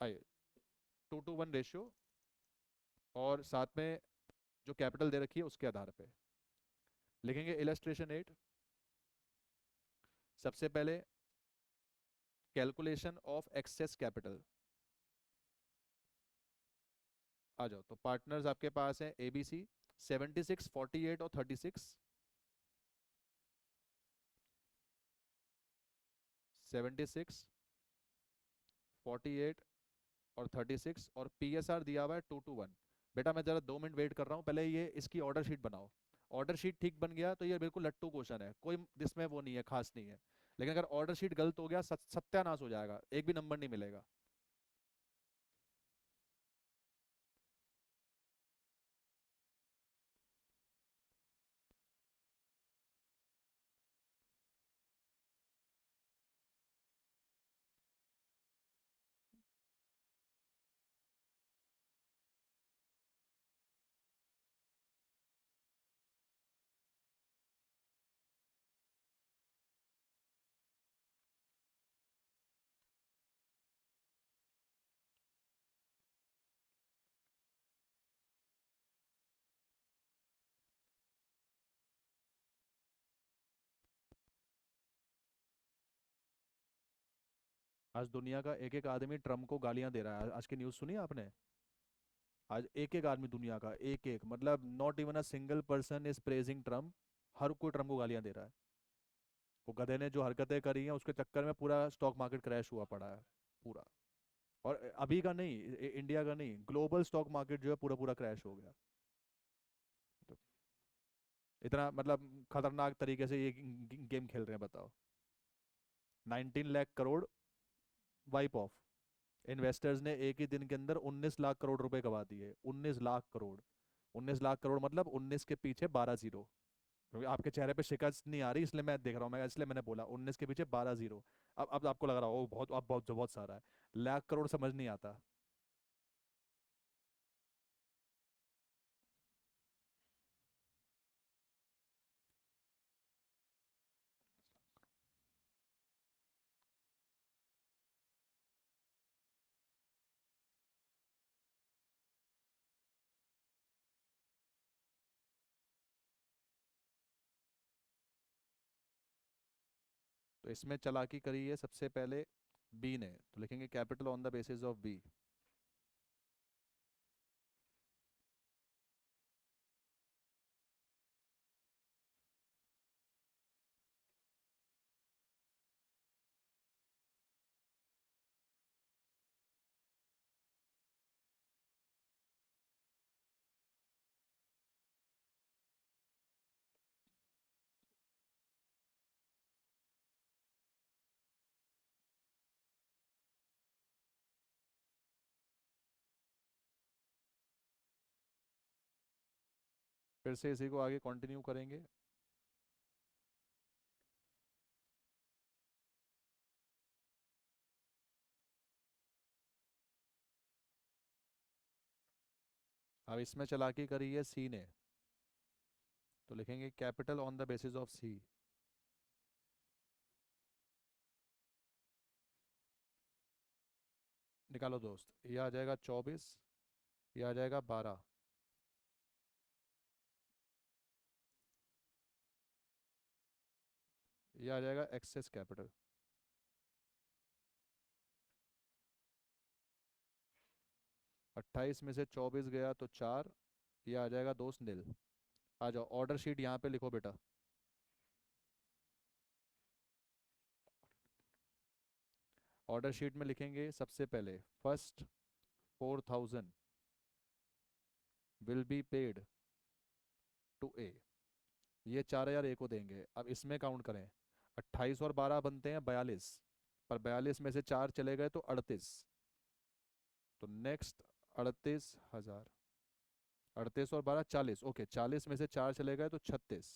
आइए, 2:1 रेशियो और साथ में जो कैपिटल दे रखी है उसके आधार पे लिखेंगे इलस्ट्रेशन 8। सबसे पहले कैलकुलेशन ऑफ एक्सेस कैपिटल। आ जाओ, तो पार्टनर्स आपके पास हैं ABC, 76, 48 और 36। 76, 48 और 36 और PSR दिया हुआ है 2:1। बेटा मैं जरा 2 मिनट वेट कर रहा हूँ, पहले ये इसकी ऑर्डर शीट बनाओ। ऑर्डर शीट ठीक बन गया तो ये बिल्कुल लट्टू क्वेश्चन है, कोई इसमें वो नहीं है, खास नहीं है। लेकिन अगर ऑर्डर शीट गलत हो गया, सत्यानाश हो जाएगा, एक भी नंबर नहीं मिलेगा। आज दुनिया का एक एक आदमी ट्रम्प को गालियां दे रहा है। आज की न्यूज़ सुनी आपने? आज एक एक आदमी दुनिया का एक एक, मतलब not even a single person is praising Trump. हर कोई ट्रम्प को गालियां दे रहा है। वो गधे ने जो हरकतें करी हैं उसके चक्कर में पूरा स्टॉक मार्केट क्रैश हुआ पड़ा है, पूरा। और अभी का नहीं, इंडिया का नहीं, ग्लोबल स्टॉक मार्केट जो है पूरा पूरा क्रैश हो गया। तो इतना मतलब खतरनाक तरीके से ये गेम खेल रहे हैं, बताओ। 19 lakh crore wipe off. Investors ने एक ही दिन के अंदर 19 लाख करोड़ रुपए गवा दिए। 19 लाख करोड़। 19 लाख करोड़ मतलब 19 के पीछे 12 जीरो। क्योंकि आपके चेहरे पे शिकस्त नहीं आ रही इसलिए मैं देख रहा हूँ, मैं इसलिए मैंने बोला 19 के पीछे 12 जीरो। अब आपको लग रहा हो बहुत, अब बहुत बहुत सारा है। लाख करोड़ समझ नहीं आता। तो इसमें चालाकी करी है सबसे पहले बी ने, तो लिखेंगे capital on the basis of B. फिर से इसी को आगे कंटिन्यू करेंगे। अब इसमें चालाकी करी है सी ने, तो लिखेंगे capital on the basis of C. निकालो दोस्त, ये आ जाएगा 24, ये आ जाएगा 12, ये आ जाएगा एक्सेस कैपिटल। 28 में से 24 गया तो 4, ये आ जाएगा दोस्त नील। आ जाओ, ऑर्डर शीट यहाँ पे लिखो बेटा। ऑर्डर शीट में लिखेंगे सबसे पहले first 4,000 will be paid to A. ये 4,000 ए को देंगे। अब इसमें काउंट करें, 28 और 12 बनते हैं 42, पर 42 में से 4 चले गए तो 38। तो नेक्स्ट 38,000। 38 और 12 40, ओके, 40 में से 4 चले गए तो 36।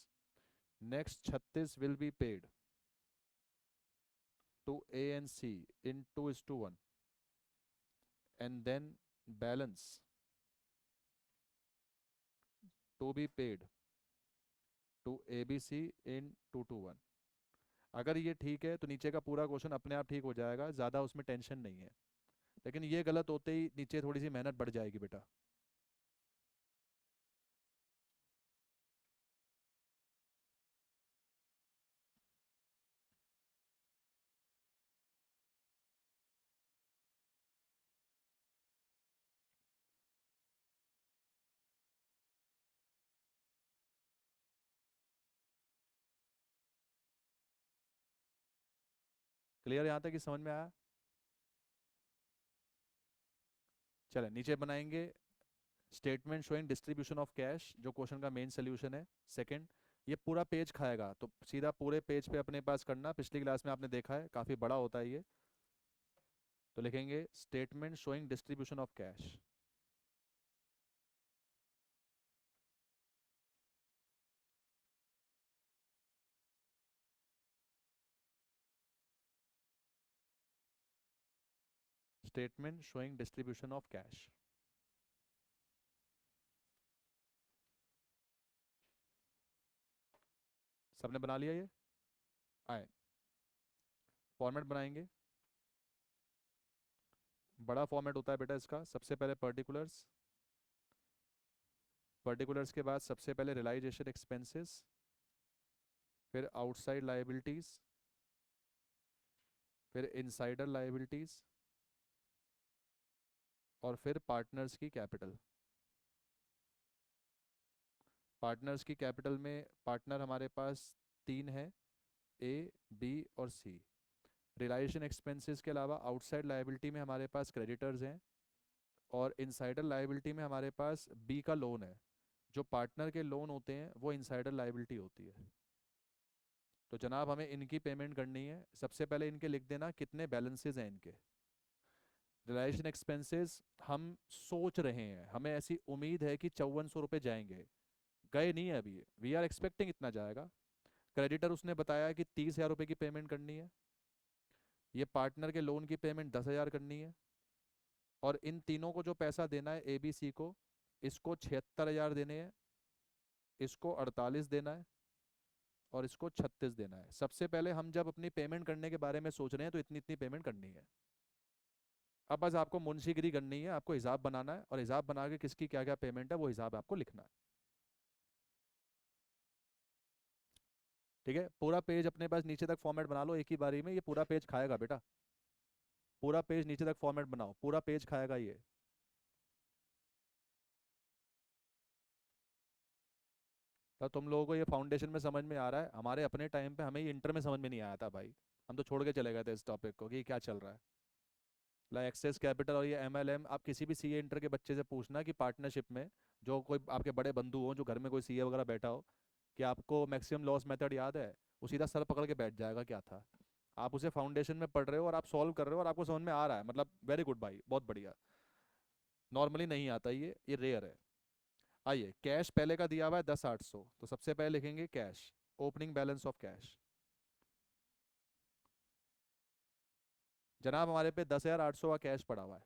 Next 36 will be paid to A and C in 2:1, and then balance to be paid to ABC in 2 to 1। अगर ये ठीक है तो नीचे का पूरा क्वेश्चन अपने आप ठीक हो जाएगा, ज़्यादा उसमें टेंशन नहीं है। लेकिन ये गलत होते ही नीचे थोड़ी सी मेहनत बढ़ जाएगी बेटा। क्लियर यहाँ तक कि समझ में आया? चले नीचे बनाएंगे statement showing distribution of cash, जो क्वेश्चन का मेन सोल्यूशन है। सेकंड, ये पूरा पेज खाएगा तो सीधा पूरे पेज पे अपने पास करना, पिछली क्लास में आपने देखा है काफ़ी बड़ा होता है ये। तो लिखेंगे statement showing distribution of cash. Statement showing distribution of cash. सबने बना लिया ये? आए फॉर्मेट बनाएंगे। बड़ा फॉर्मेट होता है बेटा इसका। सबसे पहले पर्टिकुलर्स, पर्टिकुलर्स के बाद सबसे पहले रियलाइजेशन एक्सपेंसेस, फिर आउटसाइड लाइबिलिटीज, फिर इनसाइडर लाइबिलिटीज, और फिर पार्टनर्स की कैपिटल। पार्टनर्स की कैपिटल में पार्टनर हमारे पास 3 है, A, B और C। रियलाइजेशन एक्सपेंसेस के अलावा आउटसाइड लाइबिलिटी में हमारे पास क्रेडिटर्स हैं, और इनसाइडर लाइबिलिटी में हमारे पास B का लोन है। जो पार्टनर के लोन होते हैं वो इनसाइडर लाइबिलिटी होती है। तो जनाब हमें इनकी पेमेंट करनी है। सबसे पहले इनके लिख देना कितने बैलेंसेस हैं इनके। रियलाइजेशन एक्सपेंसेस हम सोच रहे हैं, हमें ऐसी उम्मीद है कि 5400 रुपये जाएंगे, गए नहीं है अभी, वी आर एक्सपेक्टिंग इतना जाएगा। क्रेडिटर उसने बताया कि 30,000 रुपये की पेमेंट करनी है। ये पार्टनर के लोन की पेमेंट 10,000 करनी है। और इन तीनों को जो पैसा देना है ABC को, इसको 76,000 देने हैं, इसको 48 देना है, और इसको 36 देना है। सबसे पहले हम जब अपनी पेमेंट करने के बारे में सोच रहे हैं तो इतनी इतनी पेमेंट करनी है। अब बस आपको मुंशीगिरी करनी है, आपको हिसाब बनाना है, और हिसाब बना के किसकी क्या क्या पेमेंट है वो हिसाब आपको लिखना है। ठीक है, पूरा पेज अपने पास नीचे तक फॉर्मेट बना लो एक ही बारी में, ये पूरा पेज खाएगा बेटा। पूरा पेज नीचे तक फॉर्मेट बनाओ, पूरा पेज खाएगा ये। तो तुम लोगों को ये फाउंडेशन में समझ में आ रहा है, हमारे अपने टाइम पे हमें ये इंटर में समझ में नहीं आया था भाई। हम तो छोड़ के चले गए थे इस टॉपिक को कि ये क्या चल रहा है। लाइक एक्सेस कैपिटल और ये MLM, आप किसी भी CA इंटर के बच्चे से पूछना कि पार्टनरशिप में जो कोई आपके बड़े बंधु हो, जो घर में कोई CA वगैरह बैठा हो, कि आपको मैक्सिमम लॉस मेथड याद है, वो सीधा सर पकड़ के बैठ जाएगा क्या था। आप उसे फाउंडेशन में पढ़ रहे हो और आप सॉल्व कर रहे हो और आपको समझ में आ रहा है, मतलब वेरी गुड भाई, बहुत बढ़िया। नॉर्मली नहीं आता ये रेयर है। आइए, कैश पहले का दिया हुआ है 10,800, तो सबसे पहले लिखेंगे cash, opening balance of cash. जनाब हमारे पे 10,800 का कैश पड़ा हुआ है।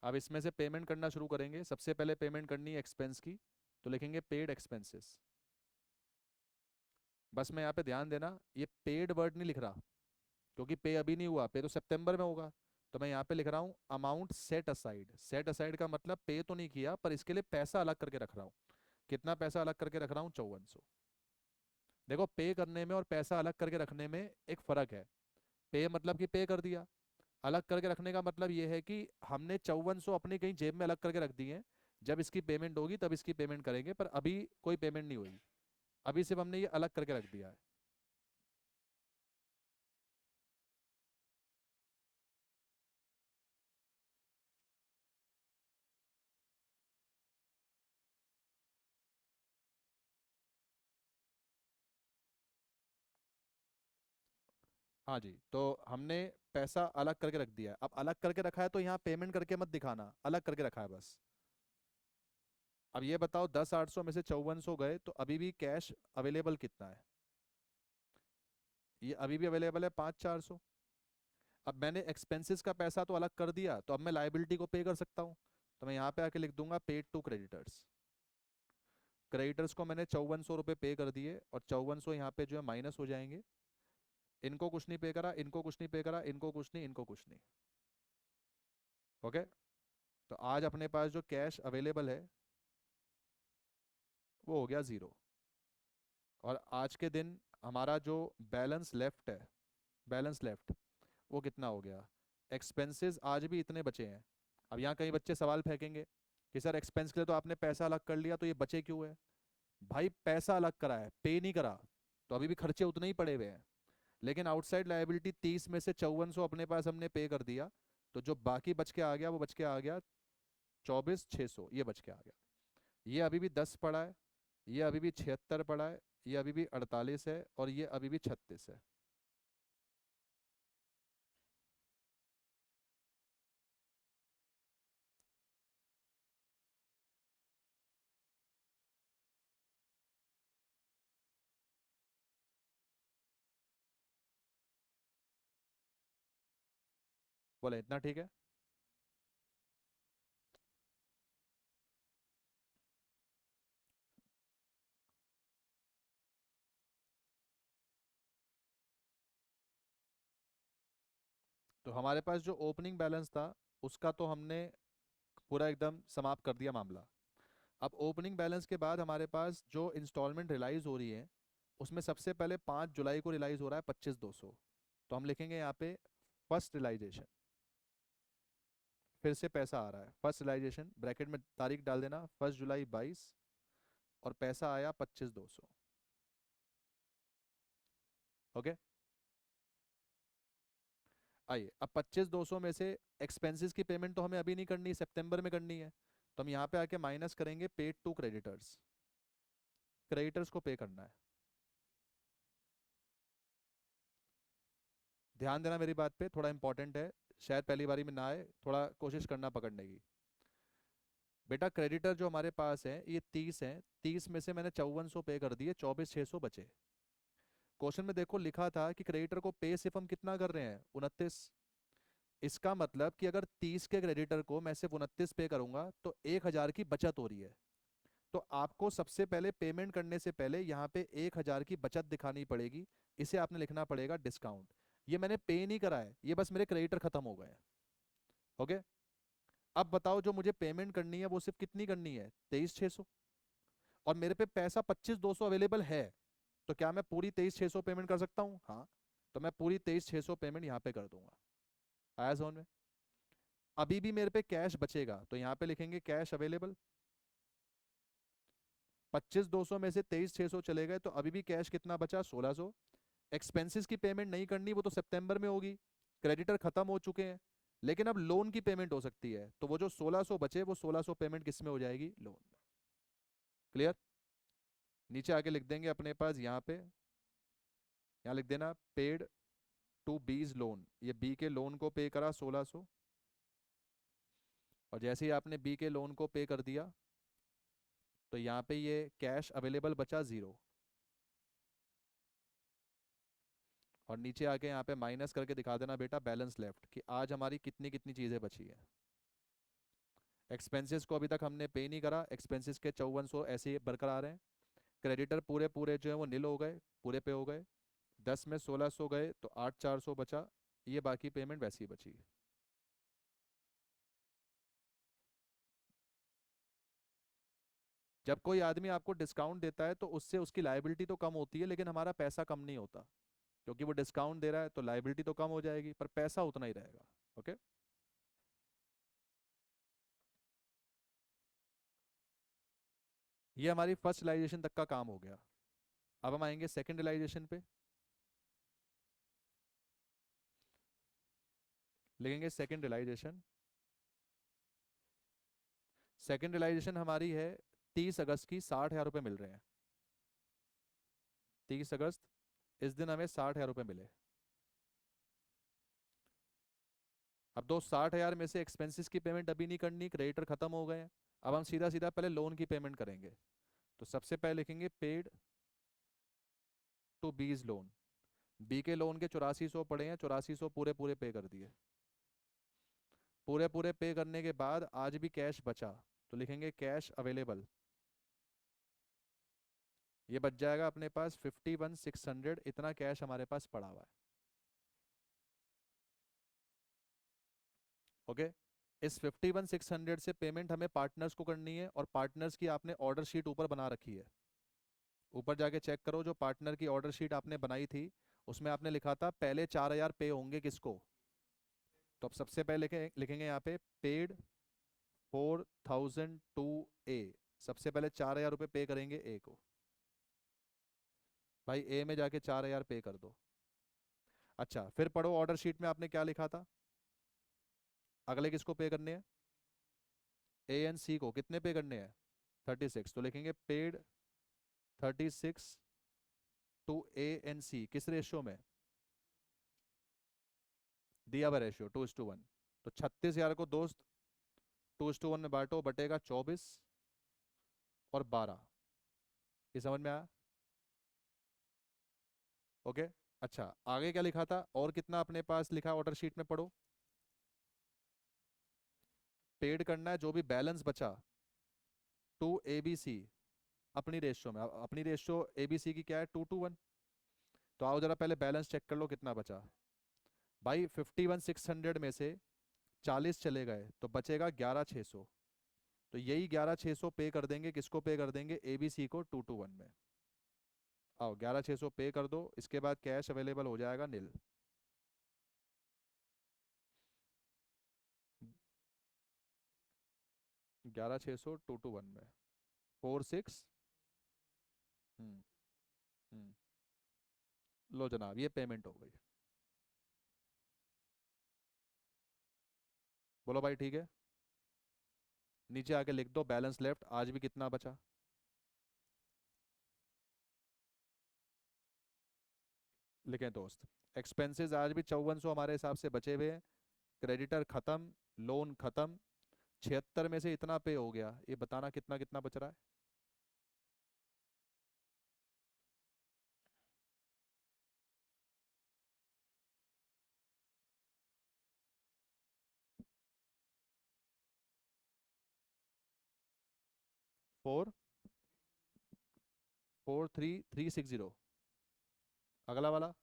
अब इसमें से पेमेंट करना शुरू करेंगे। सबसे पहले पेमेंट करनी है एक्सपेंस की, तो लिखेंगे पेड एक्सपेंसेस। बस मैं यहाँ पे ध्यान देना, ये पेड वर्ड नहीं लिख रहा, क्योंकि पे अभी नहीं हुआ, पे तो सितंबर में होगा। तो मैं यहाँ पे लिख रहा हूँ amount set aside. Set aside का मतलब पे तो नहीं किया, पर इसके लिए पैसा अलग करके रख रहा हूँ। कितना पैसा अलग करके रख रहा हूँ? 5400। देखो, पे करने में और पैसा अलग करके रखने में एक फ़र्क है। पे मतलब कि पे कर दिया, अलग करके रखने का मतलब ये है कि हमने 5400 अपनी कहीं जेब में अलग करके रख दिए हैं, जब इसकी पेमेंट होगी तब इसकी पेमेंट करेंगे, पर अभी कोई पेमेंट नहीं हुई, अभी सिर्फ हमने ये अलग करके रख दिया है। हाँ जी, तो हमने पैसा अलग करके रख दिया है। अब अलग करके रखा है तो यहाँ पेमेंट करके मत दिखाना, अलग करके रखा है बस। अब ये बताओ, 10,800 में से 5400 गए तो अभी भी कैश अवेलेबल कितना है? ये अभी भी अवेलेबल है 5,400। अब मैंने एक्सपेंसेस का पैसा तो अलग कर दिया, तो अब मैं लाइबिलिटी को पे कर सकता हूँ। तो मैं यहाँ पे आके लिख दूंगा पेड टू क्रेडिटर्स। क्रेडिटर्स को मैंने 5400 रुपये पे कर दिए और 5400 यहाँ पे जो है माइनस हो जाएंगे। इनको कुछ नहीं पे करा, इनको कुछ नहीं पे करा, इनको कुछ नहीं, इनको कुछ नहीं। ओके। तो आज अपने पास जो कैश अवेलेबल है वो हो गया ज़ीरो। और आज के दिन हमारा जो बैलेंस लेफ्ट है, बैलेंस लेफ्ट वो कितना हो गया? एक्सपेंसेस आज भी इतने बचे हैं। अब यहाँ कई बच्चे सवाल फेंकेंगे कि सर एक्सपेंस के लिए तो आपने पैसा अलग कर लिया, तो ये बचे क्यों है? भाई पैसा अलग करा है, पे नहीं करा, तो अभी भी खर्चे उतने ही पड़े हुए हैं। लेकिन आउटसाइड लायबिलिटी 30 में से 5400 अपने पास हमने पे कर दिया, तो जो बाकी बच के आ गया वो बच के आ गया 24,600, ये बच के आ गया। ये अभी भी 10 पड़ा है, ये अभी भी 76 पड़ा है, ये अभी भी 48 है, और ये अभी भी 36 है। बोले इतना ठीक है? तो हमारे पास जो ओपनिंग बैलेंस था उसका तो हमने पूरा एकदम समाप्त कर दिया मामला। अब ओपनिंग बैलेंस के बाद हमारे पास जो इंस्टॉलमेंट रिलाइज हो रही है उसमें सबसे पहले 5 जुलाई को रिलाइज हो रहा है 25,200। तो हम लिखेंगे यहाँ पे फर्स्ट रिलाइजेशन। फिर से पैसा आ रहा है, फर्स्ट रिलाइजेशन ब्रैकेट में तारीख डाल देना, 1 जुलाई 22, और पैसा आया 25,200। ओके। आइए, अब 25,200 में से एक्सपेंसेस की पेमेंट तो हमें अभी नहीं करनी, सितंबर में करनी है। तो हम यहाँ पे आके माइनस करेंगे पेड टू क्रेडिटर्स। क्रेडिटर्स को पे करना है। ध्यान देना मेरी बात पे, थोड़ा इंपॉर्टेंट है, शायद पहली बारी में ना आए, थोड़ा कोशिश करना पकड़ने की। बेटा क्रेडिटर जो हमारे पास है ये 30 है, 30 में से मैंने 5400 पे कर दिए, 24,600 बचे। क्वेश्चन में देखो लिखा था कि क्रेडिटर को पे सिर्फ हम कितना कर रहे हैं, 29। इसका मतलब कि अगर 30 के क्रेडिटर को मैं सिर्फ 29 पे करूंगा तो 1,000 की बचत हो रही है। तो आपको सबसे पहले पेमेंट करने से पहले यहाँ पे 1,000 की बचत दिखानी पड़ेगी। इसे आपने लिखना पड़ेगा डिस्काउंट। ये मैंने पे नहीं करा है, ये बस मेरे क्रेडिटर खत्म हो गए हैं। ओके। अब बताओ जो मुझे पेमेंट करनी है वो सिर्फ कितनी करनी है, 23,600। और मेरे पे पैसा 25,200 अवेलेबल है, तो क्या मैं पूरी 23,600 पेमेंट कर सकता हूँ? हाँ। तो मैं पूरी 23,600 पेमेंट यहाँ पे कर दूंगा। आया समझ में? अभी भी मेरे पे कैश बचेगा, तो यहाँ पे लिखेंगे कैश अवेलेबल। 25,200 में से 23,600 चले गए, तो अभी भी कैश कितना बचा, 1,600। एक्सपेंसेस की पेमेंट नहीं करनी, वो तो सितंबर में होगी, क्रेडिटर खत्म हो चुके हैं। लेकिन अब लोन की पेमेंट हो सकती है, तो वो जो 1,600 बचे वो 1,600 पेमेंट किस में हो जाएगी, लोन में। क्लियर? नीचे आके लिख देंगे अपने पास यहाँ पे, यहाँ लिख देना पेड टू बीज लोन, ये बी के लोन को पे करा 1,600। और जैसे ही आपने बी के लोन को पे कर दिया तो यहाँ पे ये कैश अवेलेबल बचा 0। और नीचे आके यहाँ पे माइनस करके दिखा देना बेटा बैलेंस लेफ्ट, कि आज हमारी कितनी कितनी चीज़ें बची है। एक्सपेंसेस को अभी तक हमने पे नहीं करा, एक्सपेंसेस के 5400 ऐसे ही बरकरार हैं। क्रेडिटर पूरे पूरे जो है वो नील हो गए, पूरे पे हो गए। 10 में 1,600 गए तो 8,400 बचा, ये बाकी पेमेंट वैसी ही बची। जब कोई आदमी आपको डिस्काउंट देता है तो उससे उसकी लायबिलिटी तो कम होती है, लेकिन हमारा पैसा कम नहीं होता। क्योंकि वो डिस्काउंट दे रहा है तो लायबिलिटी तो कम हो जाएगी पर पैसा उतना ही रहेगा। ओके। ये हमारी फर्स्ट रियलाइजेशन तक का काम हो गया। अब हम आएंगे सेकंड रियलाइजेशन पे। लिखेंगे सेकंड रियलाइजेशन। सेकंड रियलाइजेशन हमारी है 30 अगस्त की, 60,000 रुपये मिल रहे हैं। 30 अगस्त, इस दिन हमें 60,000 रुपये मिले। अब दो 60,000 में से एक्सपेंसेस की पेमेंट अभी नहीं करनी, क्रेडिटर खत्म हो गए हैं। अब हम सीधा सीधा पहले लोन की पेमेंट करेंगे। तो सबसे पहले लिखेंगे पेड टू बीज लोन। बी के लोन के 8400 पड़े हैं, 8400 पूरे पूरे पे कर दिए। पूरे पूरे पे करने के बाद आज भी कैश बचा, तो लिखेंगे कैश अवेलेबल। ये बच जाएगा अपने पास 51,600, इतना कैश हमारे पास पड़ा हुआ है। ओके। इस 51,600 से पेमेंट हमें पार्टनर्स को करनी है, और पार्टनर्स की आपने ऑर्डर शीट ऊपर बना रखी है। ऊपर जाके चेक करो, जो पार्टनर की ऑर्डर शीट आपने बनाई थी उसमें आपने लिखा था पहले 4,000 पे होंगे किसको। तो अब सबसे पहले लिखेंगे यहाँ पे पेड 4,000 टू ए। सबसे पहले 4,000 रुपये पे करेंगे ए को। भाई ए में जाके 4,000 पे कर दो। अच्छा, फिर पढ़ो ऑर्डर शीट में आपने क्या लिखा था। अगले किसको पे करने हैं? ए एन सी को कितने पे करने हैं? 36। तो लिखेंगे paid 36 to A and C, किस रेशियो में? दिया हुआ रेशियो 2:1। तो 36,000 को दोस्त 2:1 में बांटो, बटेगा 24 और 12। ये समझ में आया? ओके। अच्छा, आगे क्या लिखा था और कितना अपने पास लिखा ऑर्डर शीट में, पढ़ो। पेड करना है जो भी बैलेंस बचा टू ए बी सी, अपनी रेशियो में। अपनी रेशियो ए बी सी की क्या है? 2:1। तो आओ जरा पहले बैलेंस चेक कर लो कितना बचा। भाई 51,600 में से 40 चले गए तो बचेगा 11,600। तो यही 11,600 पे कर देंगे, किसको पे कर देंगे? ए बी सी को 2:1 में। आओ 11,600 पे कर दो, इसके बाद कैश अवेलेबल हो जाएगा नील। 11,600 2:1 में 46। हम्म। हम्म। लो जनाब, ये पेमेंट हो गई। बोलो भाई ठीक है। नीचे आके लिख दो बैलेंस लेफ्ट, आज भी कितना बचा। लिखें दोस्त, एक्सपेंसेस आज भी 5400 हमारे हिसाब से बचे हुए हैं। क्रेडिटर खत्म, लोन खत्म। 76 में से इतना पे हो गया, ये बताना कितना कितना बच रहा है। 4,43360। अगला वाला।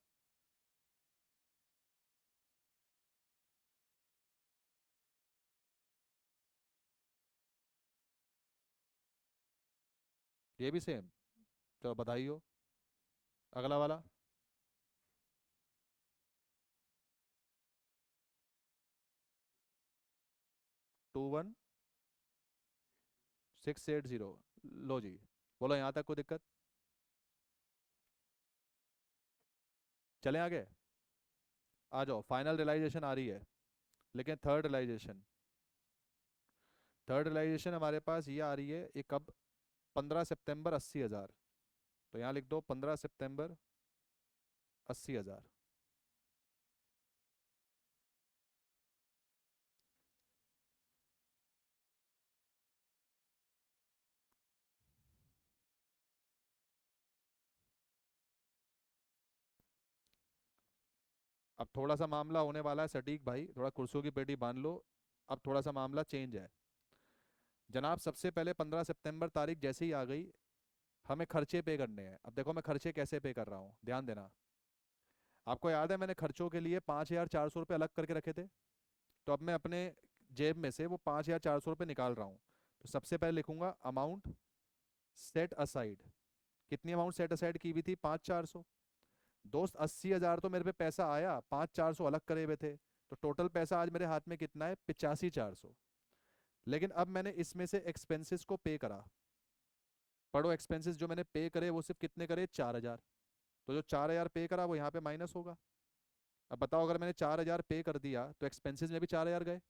ये भी सेम। चलो बधाई हो। अगला वाला। 21,680। लो जी। बोलो यहाँ तक कोई दिक्कत? चलें आगे? आ जाओ, फाइनल रियलाइजेशन आ रही है। लेकिन थर्ड रियलाइजेशन हमारे पास ये आ रही है, ये कब? 15 सितंबर 80,000। तो यहाँ लिख दो 15 सितंबर 80,000। अब थोड़ा सा मामला होने वाला है सटीक भाई, थोड़ा कुर्सियों की पेटी बांध लो। अब थोड़ा सा मामला चेंज है जनाब। सबसे पहले 15 सितंबर तारीख जैसे ही आ गई, हमें खर्चे पे करने हैं। अब देखो मैं खर्चे कैसे पे कर रहा हूँ, ध्यान देना। आपको याद है मैंने खर्चों के लिए 5,400 रुपये अलग करके रखे थे। तो अब मैं अपने जेब में से वो 5,400 रुपये निकाल रहा हूँ। तो सबसे पहले लिखूंगा अमाउंट सेट असाइड। कितनी अमाउंट सेट असाइड की हुई थी? 5,400। दोस्त 80,000 तो मेरे पे पैसा आया, 5,400 अलग करे हुए थे। तो टोटल पैसा आज मेरे हाथ में कितना है? 85,400। लेकिन अब मैंने इसमें से एक्सपेंसेस को पे करा। पढ़ो, एक्सपेंसेस जो मैंने पे करे वो सिर्फ कितने करे? 4,000। तो जो 4,000 पे करा वो यहाँ पे माइनस होगा। अब बताओ, अगर मैंने 4,000 पे कर दिया तो एक्सपेंसेस में भी 4,000 गए।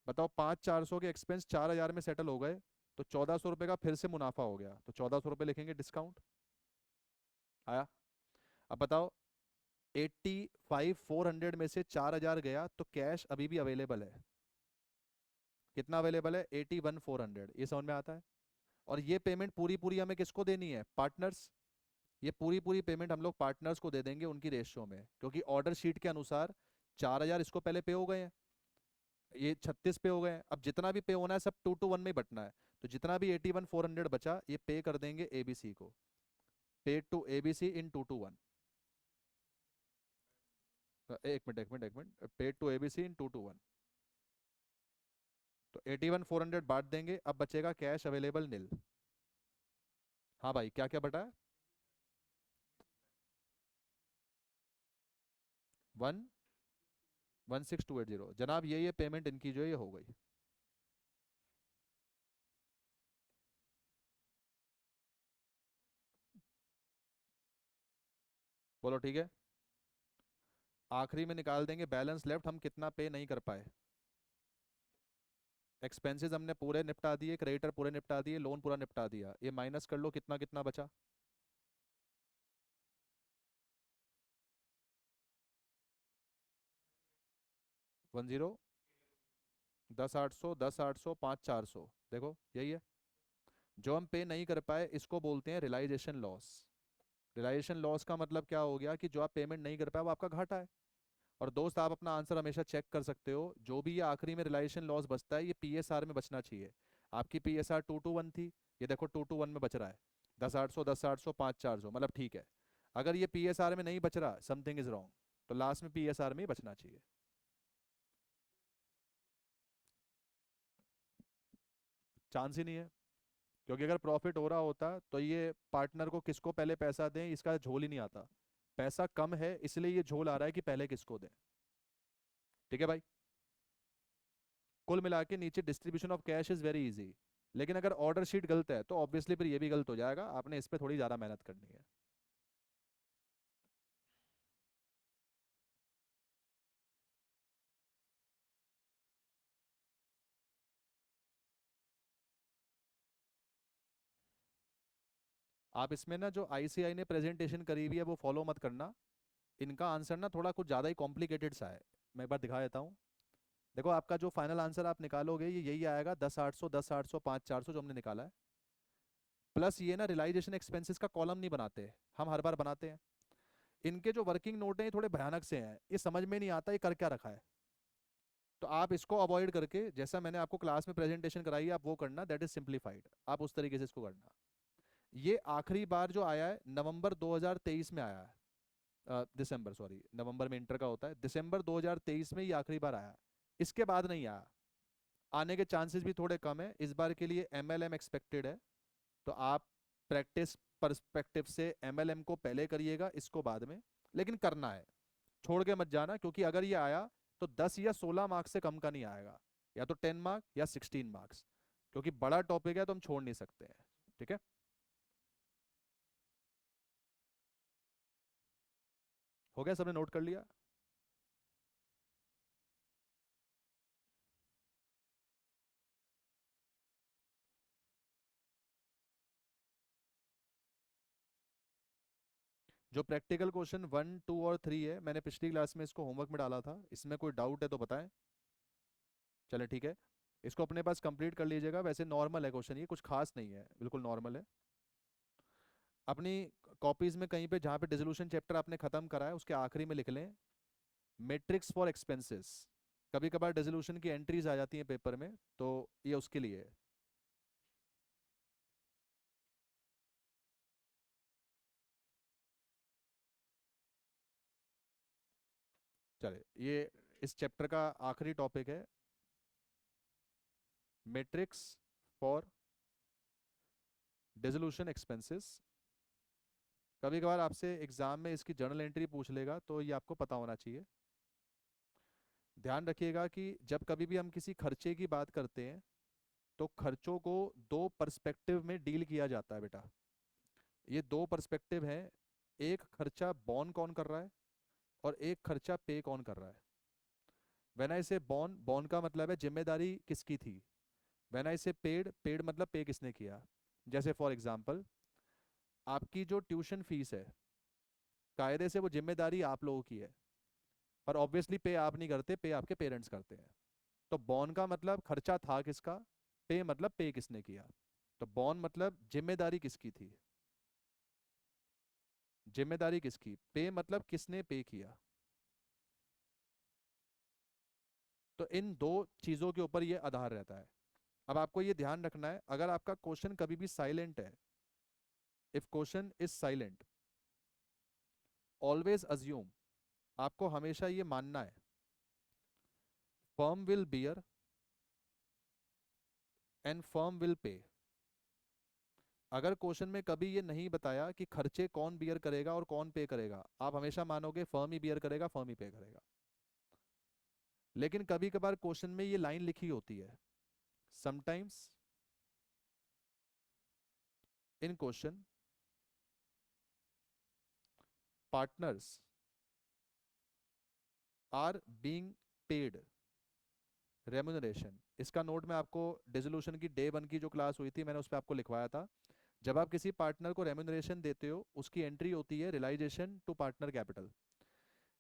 बताओ, 5,400 के एक्सपेंस 4,000 में सेटल हो गए, तो 1,400 रुपये का फिर से मुनाफा हो गया। तो 1,400 रुपये लिखेंगे डिस्काउंट। आया? अब बताओ, 85,400 में से 4,000 गया तो कैश अभी भी अवेलेबल है। कितना अवेलेबल है? 81,400। ये समझ में आता है? और ये पेमेंट पूरी पूरी हमें किसको देनी है? पार्टनर्स। ये पूरी पूरी पेमेंट हम लोग पार्टनर्स को दे देंगे उनकी रेशियो में, क्योंकि ऑर्डर शीट के अनुसार 4,000 इसको पहले पे हो गए हैं, ये 36 पे हो गए हैं। अब जितना भी पे होना है सब 2:1 में ही बटना है। तो जितना भी 81,400 बचा ये पे कर देंगे एबीसी को। Paid to ABC in 221। एक minute, paid to ABC in 221। तो 81,400 बांट देंगे, अब बचेगा कैश अवेलेबल नील। हाँ भाई, क्या क्या बटा है? 116,280 जनाब, ये पेमेंट इनकी जो है ये हो गई। बोलो ठीक है। आखिरी में निकाल देंगे बैलेंस लेफ्ट, हम कितना पे नहीं कर पाए। एक्सपेंसेस हमने पूरे निपटा दिए, क्रेडिटर पूरे निपटा दिए, लोन पूरा निपटा दिया, ये माइनस कर लो कितना कितना बचा। 10, 10,800, 10,800, 5,400, देखो यही है। जो हम पे नहीं कर पाए इसको बोलते हैं रियलाइजेशन लॉस। रियलाइजेशन लॉस का मतलब क्या हो गया कि जो आप पेमेंट नहीं कर पाए वो आपका घाटा है। और दोस्त, आप अपना आंसर हमेशा चेक कर सकते हो, जो भी ये आखिरी में रियलाइजेशन लॉस बचता है ये पीएसआर में बचना चाहिए। आपकी पीएसआर 221 थी, ये देखो 221 में बच रहा है। 10,800, 10,800, 5,400, मतलब ठीक है। अगर ये पीएसआर में नहीं बच रहा, समथिंग इज रॉन्ग, तो लास्ट में पीएसआर में ही बचना चाहिए। चांस ही नहीं है, क्योंकि अगर प्रॉफिट हो रहा होता तो ये पार्टनर को किसको पहले पैसा दें इसका झोल ही नहीं आता। पैसा कम है इसलिए ये झोल आ रहा है कि पहले किसको दें। ठीक है भाई। कुल मिला के नीचे distribution of cash is very easy. लेकिन अगर ऑर्डर शीट गलत है तो ऑब्वियसली फिर ये भी गलत हो जाएगा, आपने इस पे थोड़ी ज़्यादा मेहनत करनी है। आप इसमें ना जो आईसीआई ने प्रेजेंटेशन करी हुई है वो फॉलो मत करना। इनका आंसर ना थोड़ा कुछ ज़्यादा ही कॉम्प्लिकेटेड सा है। मैं एक बार दिखा देता हूँ। देखो, आपका जो फाइनल आंसर आप निकालोगे ये यही आएगा, 10,800, 10,800, 5,400 जो हमने निकाला है। प्लस ये ना रियलाइजेशन एक्सपेंसेस का कॉलम नहीं बनाते, हम हर बार बनाते हैं। इनके जो वर्किंग नोट हैं ये थोड़े भयानक से हैं, ये समझ में नहीं आता ये कर क्या रखा है। तो आप इसको अवॉइड करके जैसा मैंने आपको क्लास में प्रेजेंटेशन कराई है आप वो करना, दैट इज सिंप्लीफाइड, आप उस तरीके से इसको करना। ये आखिरी बार जो आया है नवंबर 2023 में आया है। दिसंबर, सॉरी, नवंबर में इंटर का होता है, दिसंबर 2023 में ये आखिरी बार आया। इसके बाद नहीं आया। आने के चांसेस भी थोड़े कम है, इस बार के लिए एमएलएम एक्सपेक्टेड है। तो आप प्रैक्टिस परस्पेक्टिव से एमएलएम को पहले करिएगा, इसको बाद में। लेकिन करना है, छोड़ के मत जाना, क्योंकि अगर ये आया तो 10 या 16 मार्क्स से कम का नहीं आएगा, या तो 10 मार्क या 16 मार्क्स, क्योंकि बड़ा टॉपिक है तो हम छोड़ नहीं सकते हैं। ठीक है। हो गया, सबने नोट कर लिया? जो प्रैक्टिकल क्वेश्चन 1, 2 और 3 है, मैंने पिछली क्लास में इसको होमवर्क में डाला था, इसमें कोई डाउट है तो बताएं। चले ठीक है। इसको अपने पास कंप्लीट कर लीजिएगा, वैसे नॉर्मल है क्वेश्चन, ये कुछ खास नहीं है, बिल्कुल नॉर्मल है। अपनी कॉपीज में कहीं पे जहाँ पे डिसोल्यूशन चैप्टर आपने खत्म करा है उसके आखिरी में लिख लें मैट्रिक्स फॉर एक्सपेंसेस। कभी कभार डिसोल्यूशन की एंट्रीज आ जाती हैं पेपर में, तो ये उसके लिए है। चले, ये इस चैप्टर का आखिरी टॉपिक है, मैट्रिक्स फॉर डिसोल्यूशन एक्सपेंसेस। कभी कभार आपसे एग्जाम में इसकी जर्नल एंट्री पूछ लेगा, तो ये आपको पता होना चाहिए। ध्यान रखिएगा कि जब कभी भी हम किसी खर्चे की बात करते हैं तो खर्चों को दो पर्सपेक्टिव में डील किया जाता है बेटा। ये दो पर्सपेक्टिव हैं, एक खर्चा बॉर्न कौन कर रहा है और एक खर्चा पे कौन कर रहा है। व्हेन आई से बॉर्न, बॉर्न का मतलब है जिम्मेदारी किसकी थी। व्हेन आई से पेड, पेड मतलब पे किसने किया। जैसे फॉर एग्जांपल, आपकी जो ट्यूशन फीस है, कायदे से वो जिम्मेदारी आप लोगों की है, पर ऑब्वियसली पे आप नहीं करते, पे आपके पेरेंट्स करते हैं। तो बॉर्न का मतलब खर्चा था किसका, पे मतलब पे किसने किया। तो बॉर्न मतलब जिम्मेदारी किसकी थी, जिम्मेदारी किसकी, पे मतलब किसने पे किया। तो इन दो चीजों के ऊपर ये आधार रहता है। अब आपको ये ध्यान रखना है, अगर आपका क्वेश्चन कभी भी साइलेंट है, if question is silent, always assume, आपको हमेशा ये मानना है firm will beer and firm will pay. अगर क्वेश्चन में कभी ये नहीं बताया कि खर्चे कौन बियर करेगा और कौन पे करेगा, आप हमेशा मानोगे फर्म ही बियर करेगा, फर्म ही पे करेगा। लेकिन कभी कभार क्वेश्चन में ये लाइन लिखी होती है, sometimes in question partners are being paid remuneration. इसका नोट मैं आपको डिसोल्यूशन की डे 1 की जो क्लास हुई थी मैंने उस पर आपको लिखवाया था। जब आप किसी पार्टनर को रेम्यूनरेशन देते हो उसकी एंट्री होती है रियलाइजेशन टू पार्टनर कैपिटल।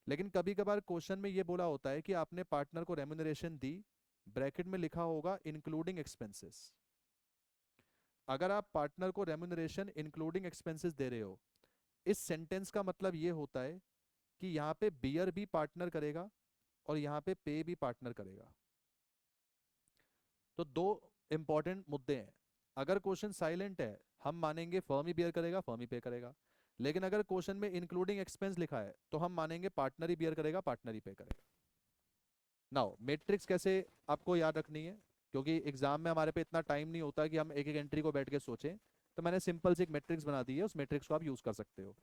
लेकिन कभी कभार क्वेश्चन में ये बोला होता है कि आपने पार्टनर को रेम्यूनरेशन दी, ब्रैकेट में लिखा होगा इंक्लूडिंग एक्सपेंसेस। अगर आप पार्टनर को रेम्यूनरेशन इंक्लूडिंग एक्सपेंसेस दे रहे हो, इस सेंटेंस का मतलब ये होता है कि यहाँ पे बियर भी पार्टनर करेगा और यहाँ पे पे भी पार्टनर करेगा। तो दो इंपॉर्टेंट मुद्दे हैं। अगर क्वेश्चन साइलेंट है, हम मानेंगे फर्म ही बियर करेगा, फर्म ही पे करेगा। लेकिन अगर क्वेश्चन में इंक्लूडिंग एक्सपेंस लिखा है तो हम मानेंगे पार्टनर ही बियर करेगा, पार्टनर ही पे करेगा। नाउ मैट्रिक्स कैसे आपको याद रखनी है, क्योंकि एग्जाम में हमारे पे इतना टाइम नहीं होता कि हम एक एक एंट्री को बैठ के सोचें, तो मैंने सिंपल से एक मैट्रिक्स बना दी है, उस मैट्रिक्स को आप यूज कर सकते हो।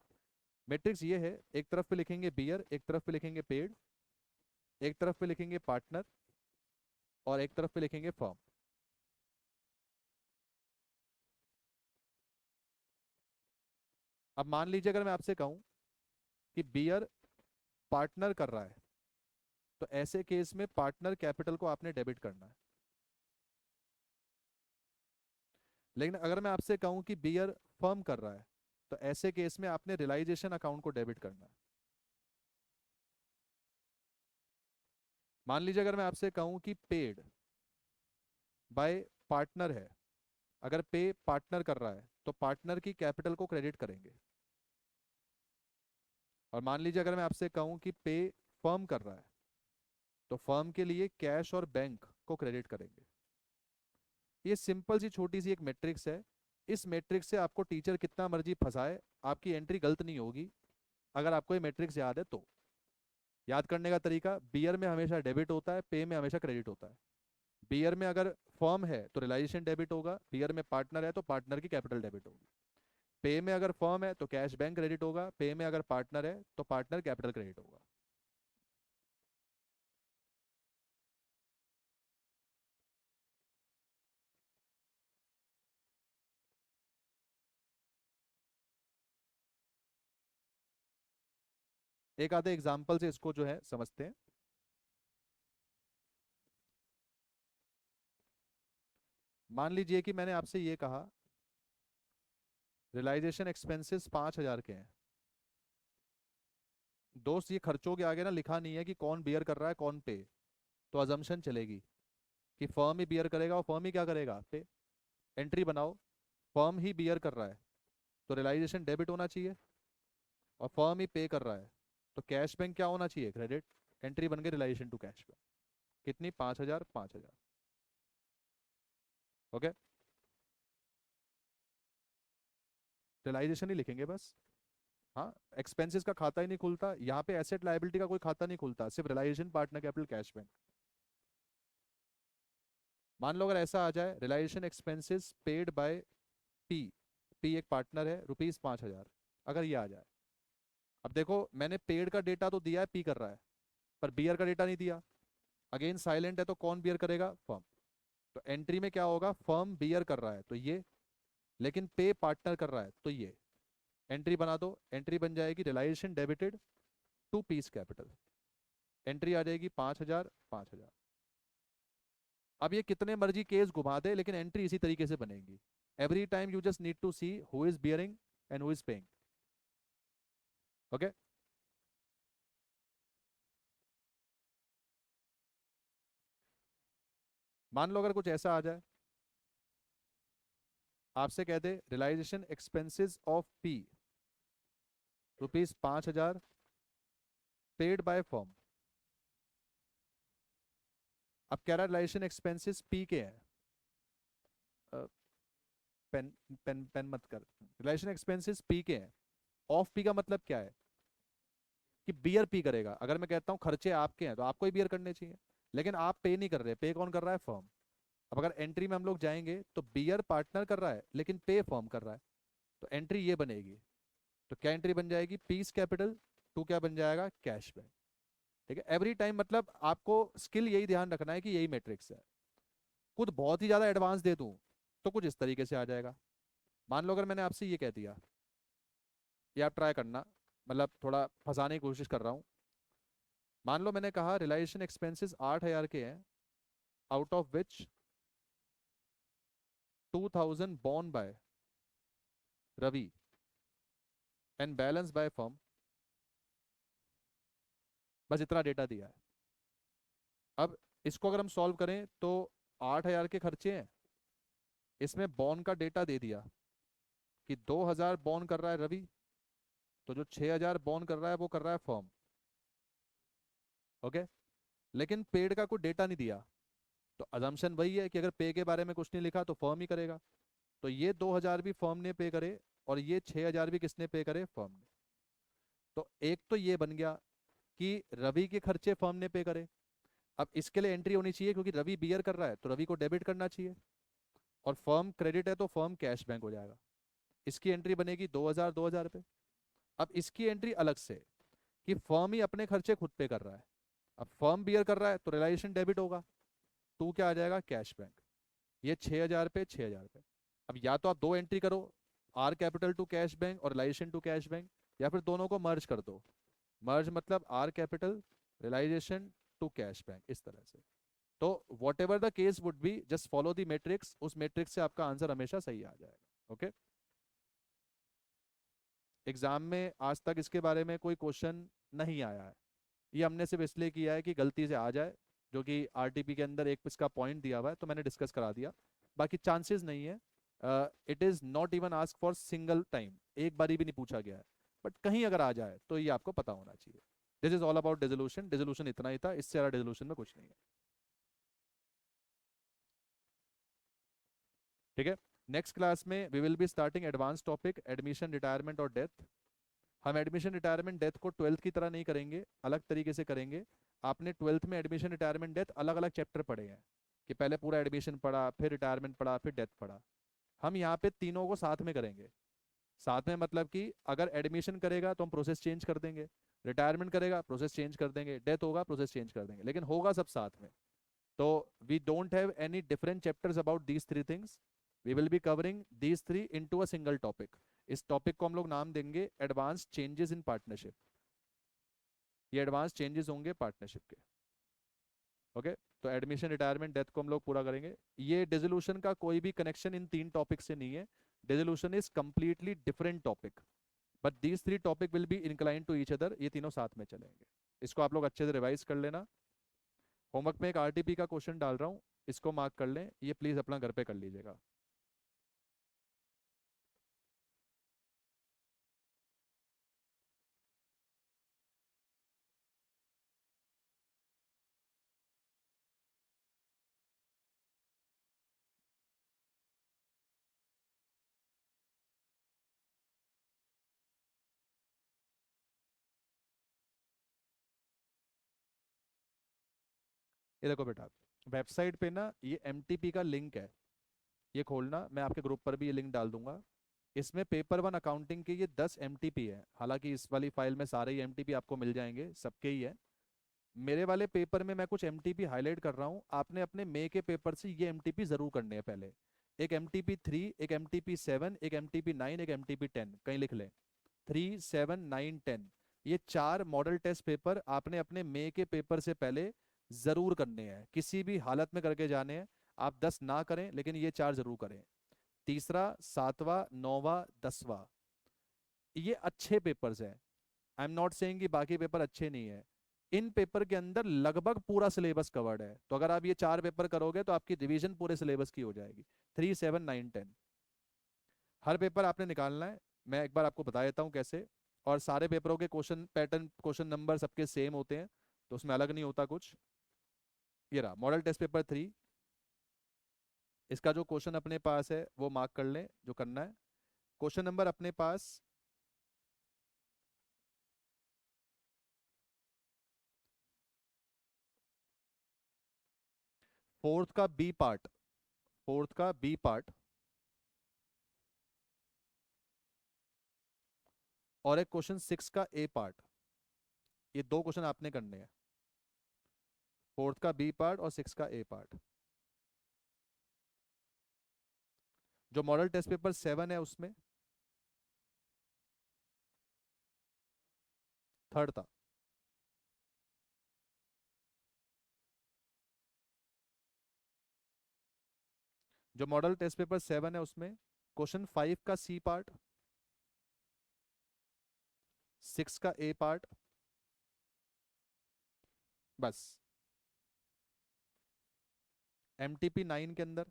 मैट्रिक्स ये है, एक तरफ पे लिखेंगे बियर, एक तरफ पे लिखेंगे पेड, एक तरफ पे लिखेंगे पार्टनर और एक तरफ पे लिखेंगे फर्म। अब मान लीजिए अगर मैं आपसे कहूं कि बियर पार्टनर कर रहा है, तो ऐसे केस में पार्टनर कैपिटल को आपने डेबिट करना है। लेकिन अगर मैं आपसे कहूं कि बियर फर्म कर रहा है, तो ऐसे केस में आपने रियलाइजेशन अकाउंट को डेबिट करना है। मान लीजिए अगर मैं आपसे कहूं कि पेड बाय पार्टनर है, अगर पे पार्टनर कर रहा है तो पार्टनर की कैपिटल को क्रेडिट करेंगे। और मान लीजिए अगर मैं आपसे कहूं कि पे फर्म कर रहा है, तो फर्म के लिए कैश और बैंक को क्रेडिट करेंगे। ये सिंपल सी छोटी सी एक मैट्रिक्स है। इस मैट्रिक्स से आपको टीचर कितना मर्जी फंसाए, आपकी एंट्री गलत नहीं होगी अगर आपको ये मैट्रिक्स याद है तो। याद करने का तरीका, बियर में हमेशा डेबिट होता है, पे में हमेशा क्रेडिट होता है। बियर में अगर फर्म है तो रियलाइजेशन डेबिट होगा, बियर में पार्टनर है तो पार्टनर की कैपिटल डेबिट होगी। पे में अगर फर्म है तो कैश बैंक क्रेडिट होगा, पे में अगर पार्टनर है तो पार्टनर कैपिटल क्रेडिट होगा। एक आधे एग्जाम्पल से इसको जो है समझते हैं। मान लीजिए कि मैंने आपसे ये कहा रियलाइजेशन एक्सपेंसेस 5,000 के हैं। दोस्त ये खर्चों के आगे ना लिखा नहीं है कि कौन बियर कर रहा है कौन पे, तो अजम्पशन चलेगी कि फर्म ही बियर करेगा और फर्म ही क्या करेगा, पे। एंट्री बनाओ, फर्म ही बियर कर रहा है तो रियलाइजेशन डेबिट होना चाहिए, और फर्म ही पे कर रहा है तो कैश बैंक क्या होना चाहिए, क्रेडिट। एंट्री बन गई रियलाइजेशन टू कैश बैंक। कितनी, 5,000, 5,000। ओके, रियलाइजेशन ही लिखेंगे बस। हाँ, एक्सपेंसेस का खाता ही नहीं खुलता यहाँ पे, एसेट लायबिलिटी का कोई खाता नहीं खुलता, सिर्फ realisation, partner capital, cash bank. मान लो अगर ऐसा आ जाए, realisation expenses paid by P, P एक पार्टनर है, ₹5,000, अगर ये आ जाए। अब देखो मैंने पेड का डेटा तो दिया है, पी कर रहा है, पर बियर का डेटा नहीं दिया। अगेन साइलेंट है तो कौन बियर करेगा, फर्म। तो एंट्री में क्या होगा, फर्म बियर कर रहा है तो ये, लेकिन पे पार्टनर कर रहा है तो ये। एंट्री बना दो, एंट्री बन जाएगी realisation debited to P's capital. Entry आ जाएगी 5,000, 5,000। अब ये कितने मर्जी केस घुमा दे लेकिन एंट्री इसी तरीके से बनेगी। Every time you just need to see who is bearing and who is paying. Okay, मान लो अगर कुछ ऐसा आ जाए, आपसे कह दे realisation expenses of P ₹5,000 paid by firm. अब कह रहा है रियलाइजेशन एक्सपेंसेस पी के हैं, पेन पेन पेन मत कर। रिलाइजेशन एक्सपेंसेस पी के हैं। ऑफ पी का मतलब क्या है कि बियर पी करेगा। अगर मैं कहता हूँ खर्चे आपके हैं तो आपको ही बियर करने चाहिए, लेकिन आप पे नहीं कर रहे, पे कौन कर रहा है? फर्म। अब अगर एंट्री में हम लोग जाएंगे तो बियर पार्टनर कर रहा है लेकिन पे फर्म कर रहा है, तो एंट्री ये बनेगी। तो क्या एंट्री बन जाएगी? पीस कैपिटल टू क्या बन जाएगा? Cash bank. ठीक है, एवरी टाइम मतलब आपको स्किल यही ध्यान रखना है कि यही मैट्रिक्स है। खुद बहुत ही ज्यादा एडवांस दे दूं तो कुछ इस तरीके से आ जाएगा। मान लो अगर मैंने आपसे ये कह दिया, ये आप ट्राई करना, मतलब थोड़ा फंसाने की कोशिश कर रहा हूँ। मान लो मैंने कहा रिलाइजेशन एक्सपेंसेस 8,000 के हैं, out of which 2,000 borne by Ravi and balance by firm. बस इतना डेटा दिया है। अब इसको अगर हम सॉल्व करें तो 8,000 के खर्चे हैं, इसमें बॉर्न का डेटा दे दिया कि 2,000 बॉर्न कर रहा है रवि, तो जो 6,000 बॉर्न कर रहा है वो कर रहा है फर्म। ओके, लेकिन पेड का कोई डेटा नहीं दिया, तो अजम्पशन वही है कि अगर पे के बारे में कुछ नहीं लिखा तो फर्म ही करेगा। तो ये 2,000 भी फर्म ने पे करे और ये 6,000 भी किसने पे करे? फर्म ने। तो एक तो ये बन गया कि रवि के खर्चे फर्म ने पे करे। अब इसके लिए एंट्री होनी चाहिए क्योंकि रवि बियर कर रहा है तो रवि को डेबिट करना चाहिए, और फर्म क्रेडिट है तो फर्म कैश बैंक हो जाएगा। इसकी एंट्री बनेगी 2,000 2,000 पे। अब इसकी एंट्री अलग से कि फर्म ही अपने खर्चे खुद पे कर रहा है। अब फर्म बियर कर रहा है तो रिलाइजेशन डेबिट होगा, टू क्या आ जाएगा? Cash bank. ये 6,000 पे 6,000 पे। अब या तो आप दो एंट्री करो, R capital to cash bank और रिलाइजेशन टू कैश बैंक, या फिर दोनों को मर्ज कर दो। मर्ज मतलब R capital realisation to cash bank, इस तरह से। तो whatever the case would be, just follow the matrix, उस मैट्रिक्स से आपका आंसर हमेशा सही आ जाएगा। ओके, एग्जाम में आज तक इसके बारे में कोई क्वेश्चन नहीं आया है। ये हमने सिर्फ इसलिए किया है कि गलती से आ जाए, जो कि आरटीपी के अंदर एक इसका पॉइंट दिया हुआ है तो मैंने डिस्कस करा दिया। बाकी चांसेस नहीं है। It is not even ask for single time, एक बारी भी नहीं पूछा गया है। बट कहीं अगर आ जाए तो ये आपको पता होना चाहिए। This is all about dissolution. Dissolution इतना ही था, इससे ज़्यादा डिसोल्यूशन में कुछ नहीं है। ठीक है, नेक्स्ट क्लास में we will be starting advance topic admission retirement और डेथ। हम एडमिशन रिटायरमेंट डेथ को ट्वेल्थ की तरह नहीं करेंगे, अलग तरीके से करेंगे। आपने ट्वेल्थ में एडमिशन रिटायरमेंट डेथ अलग अलग चैप्टर पढ़े हैं कि पहले पूरा एडमिशन पढ़ा, फिर रिटायरमेंट पढ़ा, फिर डेथ पढ़ा। हम यहाँ पे तीनों को साथ में करेंगे। साथ में मतलब कि अगर एडमिशन करेगा तो हम प्रोसेस चेंज कर देंगे, रिटायरमेंट करेगा प्रोसेस चेंज कर देंगे, डेथ होगा प्रोसेस चेंज कर देंगे, लेकिन होगा सब साथ में। तो we don't have any different chapters about these three things. We will be covering these three into a single topic. इस टॉपिक को हम लोग नाम देंगे एडवांस चेंजेस इन पार्टनरशिप। ये एडवांस चेंजेस होंगे पार्टनरशिप के। ओके, तो एडमिशन रिटायरमेंट डेथ को हम लोग पूरा करेंगे। ये डिसोल्यूशन का कोई भी कनेक्शन इन तीन टॉपिक से नहीं है। Dissolution is completely different topic, but these three topic will be incline to each other. ये तीनों साथ में चलेंगे। इसको आप लोग अच्छे से रिवाइज कर लेना। होमवर्क में एक आरटीपी का क्वेश्चन डाल रहा हूँ, इसको मार्क कर लें, ये प्लीज अपना घर पे कर लीजिएगा। ये देखो बेटा, वेबसाइट पे ना ये एमटीपी का लिंक है, ये खोलना, मैं आपके ग्रुप पर भी ये लिंक डाल दूंगा। इसमें पेपर वन अकाउंटिंग के ये 10 एमटीपी है। हालांकि इस वाली फाइल में सारे ही एमटीपी आपको मिल जाएंगे, सबके ही है। मेरे वाले पेपर में मैं कुछ एमटीपी हाईलाइट कर रहा हूँ, आपने अपने मई के पेपर से ये एमटीपी जरूर करने हैं पहले। एक एमटीपी 3, एक एमटीपी 7, एक एमटीपी 9, एक एमटीपी 10, कहीं लिख लें। 3, 7, 9, 10, ये चार मॉडल टेस्ट पेपर आपने अपने मई के पेपर से पहले जरूर करने हैं, किसी भी हालत में करके जाने हैं। आप 10 ना करें लेकिन ये चार जरूर करें। तीसरा, सातवां, नौवां, 10वां, ये अच्छे पेपर्स हैं। आई एम नॉट सेइंग कि बाकी पेपर अच्छे नहीं है। इन पेपर के अंदर लगभग पूरा सिलेबस कवर्ड है, तो अगर आप ये चार पेपर करोगे तो आपकी रिवीजन पूरे सिलेबस की हो जाएगी। 3, 7, 9, 10 हर पेपर आपने निकालना है। मैं एक बार आपको बता देता हूँ कैसे। और सारे पेपरों के क्वेश्चन पैटर्न, क्वेश्चन नंबर सबके सेम होते हैं, तो उसमें अलग नहीं होता कुछ। ये रहा मॉडल टेस्ट पेपर 3, इसका जो क्वेश्चन अपने पास है वो मार्क कर लें जो करना है। क्वेश्चन नंबर अपने पास 4th का बी पार्ट, 4th का बी पार्ट और एक क्वेश्चन 6 का ए पार्ट। ये दो क्वेश्चन आपने करने हैं, 4th का बी पार्ट और 6 का ए पार्ट। जो मॉडल टेस्ट पेपर 7 है उसमें थर्ड था। जो मॉडल टेस्ट पेपर 7 है उसमें क्वेश्चन 5 का सी पार्ट, 6 का ए पार्ट, बस। एमटीपी 9 के अंदर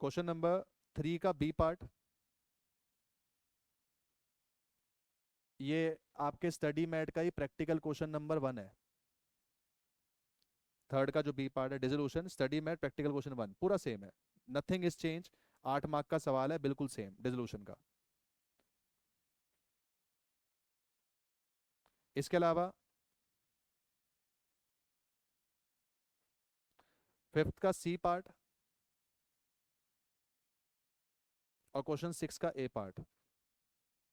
क्वेश्चन नंबर 3 का बी पार्ट, ये आपके स्टडी मैट का ही प्रैक्टिकल क्वेश्चन नंबर 1 है। थर्ड का जो बी पार्ट है dissolution study mat practical question 1 पूरा सेम है, नथिंग इज चेंज। 8 मार्क का सवाल है, बिल्कुल सेम डिसोल्यूशन का। इसके अलावा 5th का सी पार्ट और क्वेश्चन 6 का ए पार्ट,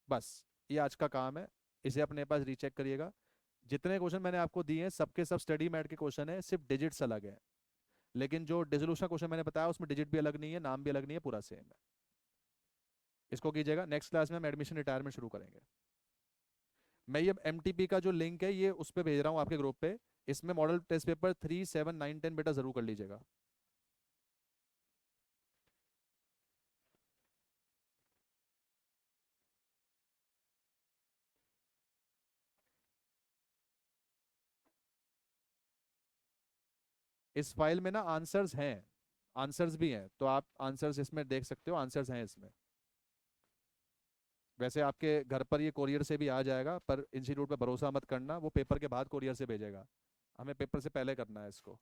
बस। ये आज का काम है, इसे अपने पास रीचेक करिएगा। जितने क्वेश्चन मैंने आपको दिए हैं सबके सब स्टडी मैट के क्वेश्चन है, सिर्फ डिजिट्स अलग है। लेकिन जो डिसोल्यूशन क्वेश्चन मैंने बताया उसमें डिजिट भी अलग नहीं है, नाम भी अलग नहीं है, पूरा सेम है। इसको कीजिएगा। नेक्स्ट क्लास में हम एडमिशन रिटायरमेंट शुरू करेंगे। मैं ये एमटीपी का जो लिंक है ये उस पर भेज रहा हूँ आपके ग्रुप पे। इसमें मॉडल टेस्ट पेपर 3, 7, 9, 10 बेटा जरूर कर लीजिएगा। इस फाइल में ना आंसर्स हैं, आंसर्स भी हैं, तो आप आंसर्स इसमें देख सकते हो, आंसर्स हैं इसमें। वैसे आपके घर पर ये कोरियर से भी आ जाएगा, पर इंस्टीट्यूट पे भरोसा मत करना, वो पेपर के बाद कोरियर से भेजेगा, हमें पेपर से पहले करना है इसको।